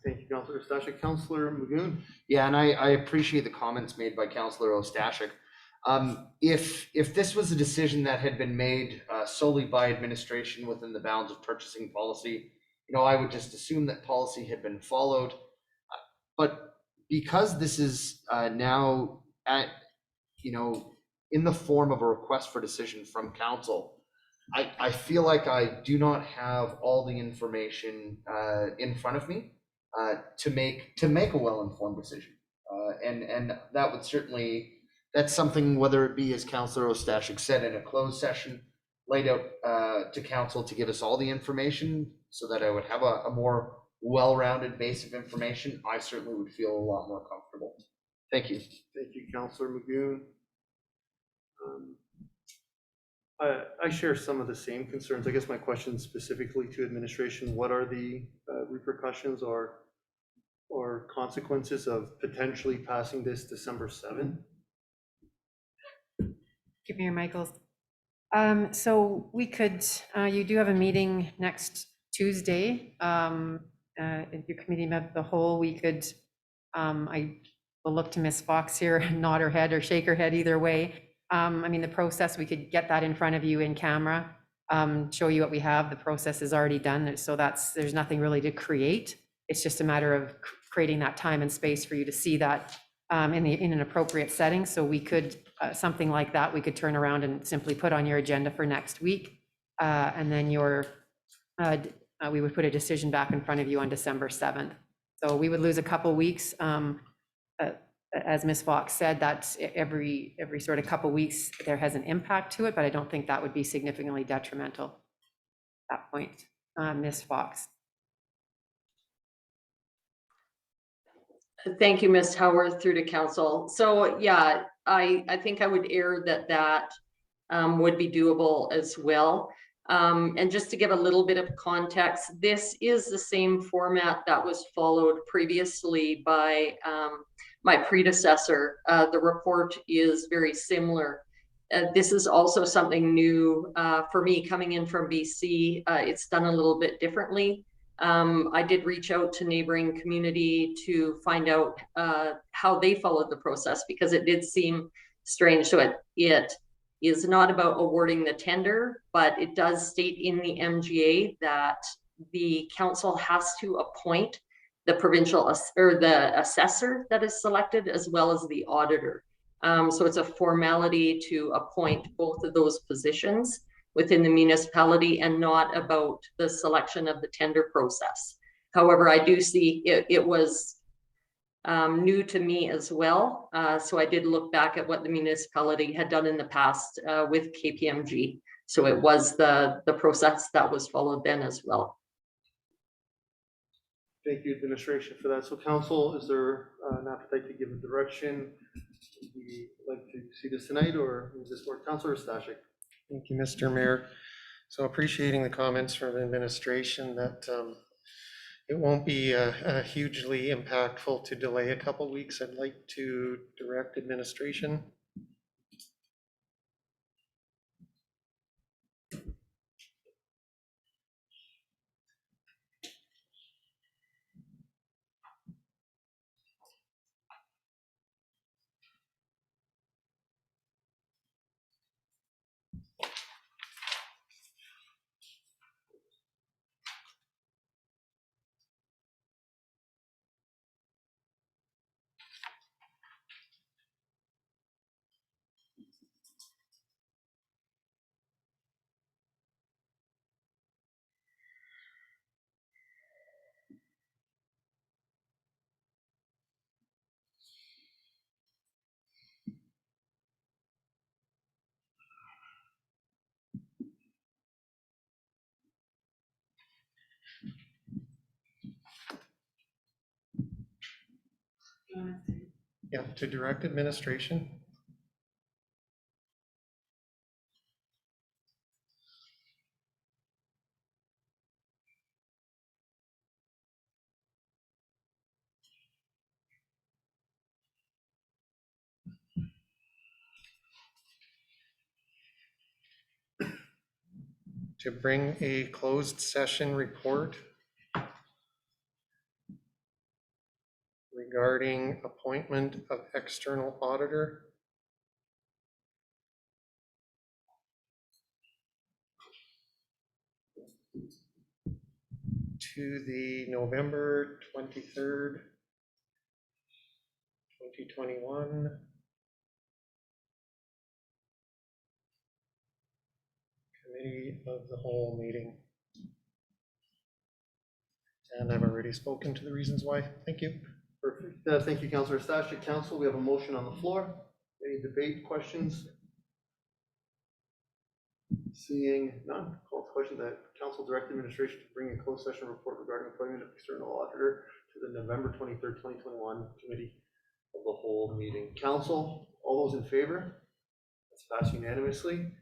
Thank you, Councilor Stashik. Councilor Magoon. Yeah, and I appreciate the comments made by Councilor Ostashik. If this was a decision that had been made solely by administration within the bounds of purchasing policy, I would just assume that policy had been followed. But because this is now at, in the form of a request for decision from council, I feel like I do not have all the information in front of me to make a well-informed decision. And that would certainly, that's something, whether it be, as Councillor Ostashik said, in a closed session, laid out to council to give us all the information so that I would have a more well-rounded base of information, I certainly would feel a lot more comfortable. Thank you. Thank you, Councillor Magoon. I share some of the same concerns. I guess my question specifically to administration: what are the repercussions or consequences of potentially passing this December 7th? Give me your Michaels. So we could, you do have a meeting next Tuesday. If your committee of the whole, we could, I will look to Ms. Fox here, nod her head or shake her head either way. I mean, the process, we could get that in front of you in camera, show you what we have. The process is already done. So there's nothing really to create. It's just a matter of creating that time and space for you to see that in an appropriate setting. So we could, something like that, we could turn around and simply put on your agenda for next week. And then we would put a decision back in front of you on December 7th. So we would lose a couple weeks. As Ms. Fox said, that's every sort of couple weeks there has an impact to it, but I don't think that would be significantly detrimental at that point. Ms. Fox. Thank you, Ms. Howard, through to council. So yeah, I think I would err that would be doable as well. And just to give a little bit of context, this is the same format that was followed previously by my predecessor. The report is very similar. This is also something new for me coming in from BC. It's done a little bit differently. I did reach out to neighboring community to find out how they followed the process, because it did seem strange. So it is not about awarding the tender, but it does state in the MGA that the council has to appoint the provincial or the assessor that is selected, as well as the auditor. So it's a formality to appoint both of those positions within the municipality, and not about the selection of the tender process. However, I do see it was new to me as well. So I did look back at what the municipality had done in the past with KPMG. So it was the process that was followed then as well. Thank you, administration, for that. So council, is there an appetite to give a direction? Would we like to see this tonight, or is this more Councillor Stashik? Thank you, Mr. Mayor. So appreciating the comments from the administration that it won't be hugely impactful to delay a couple weeks. I'd like to direct administration. Yeah, to direct administration. To bring a closed session report regarding appointment of external auditor to the November 23rd, 2021 Committee of the Whole meeting. And I've already spoken to the reasons why. Thank you. Perfect. Thank you, Councillor Stashik. Council, we have a motion on the floor. Any debate, questions? Seeing none, call the question that council direct administration to bring a closed session report regarding appointment of external auditor to the November 23rd, 2021 Committee of the Whole meeting. Council, all those in favor? That's passed unanimously.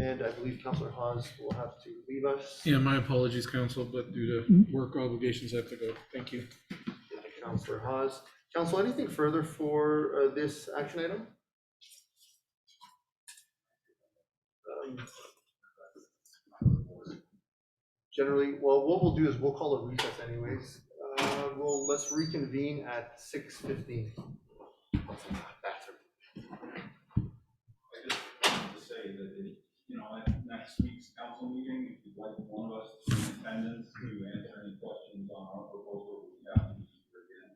And I believe Councillor Hawes will have to leave us. Yeah, my apologies, council, but due to work obligations, I have to go. Thank you. Councillor Hawes. Council, anything further for this action item? Generally, well, what we'll do is we'll call a recess anyways. Let's reconvene at 6:15. I just wanted to say that, at next week's council meeting, if you'd like one of us to be in attendance to answer any questions on our proposal, we have to be here again.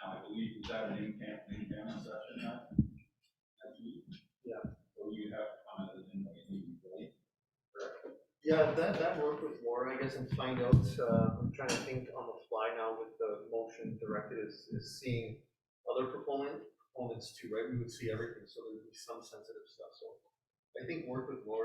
Now, I believe we have an in-camera session next week. Yeah. So you have to come as an meeting, right? Yeah, that worked with Laura, I guess, and find out, I'm trying to think on the fly now with the motion directed is seeing other proponents too, right? We would see everything, so there'd be some sensitive stuff, so I think work with Laura.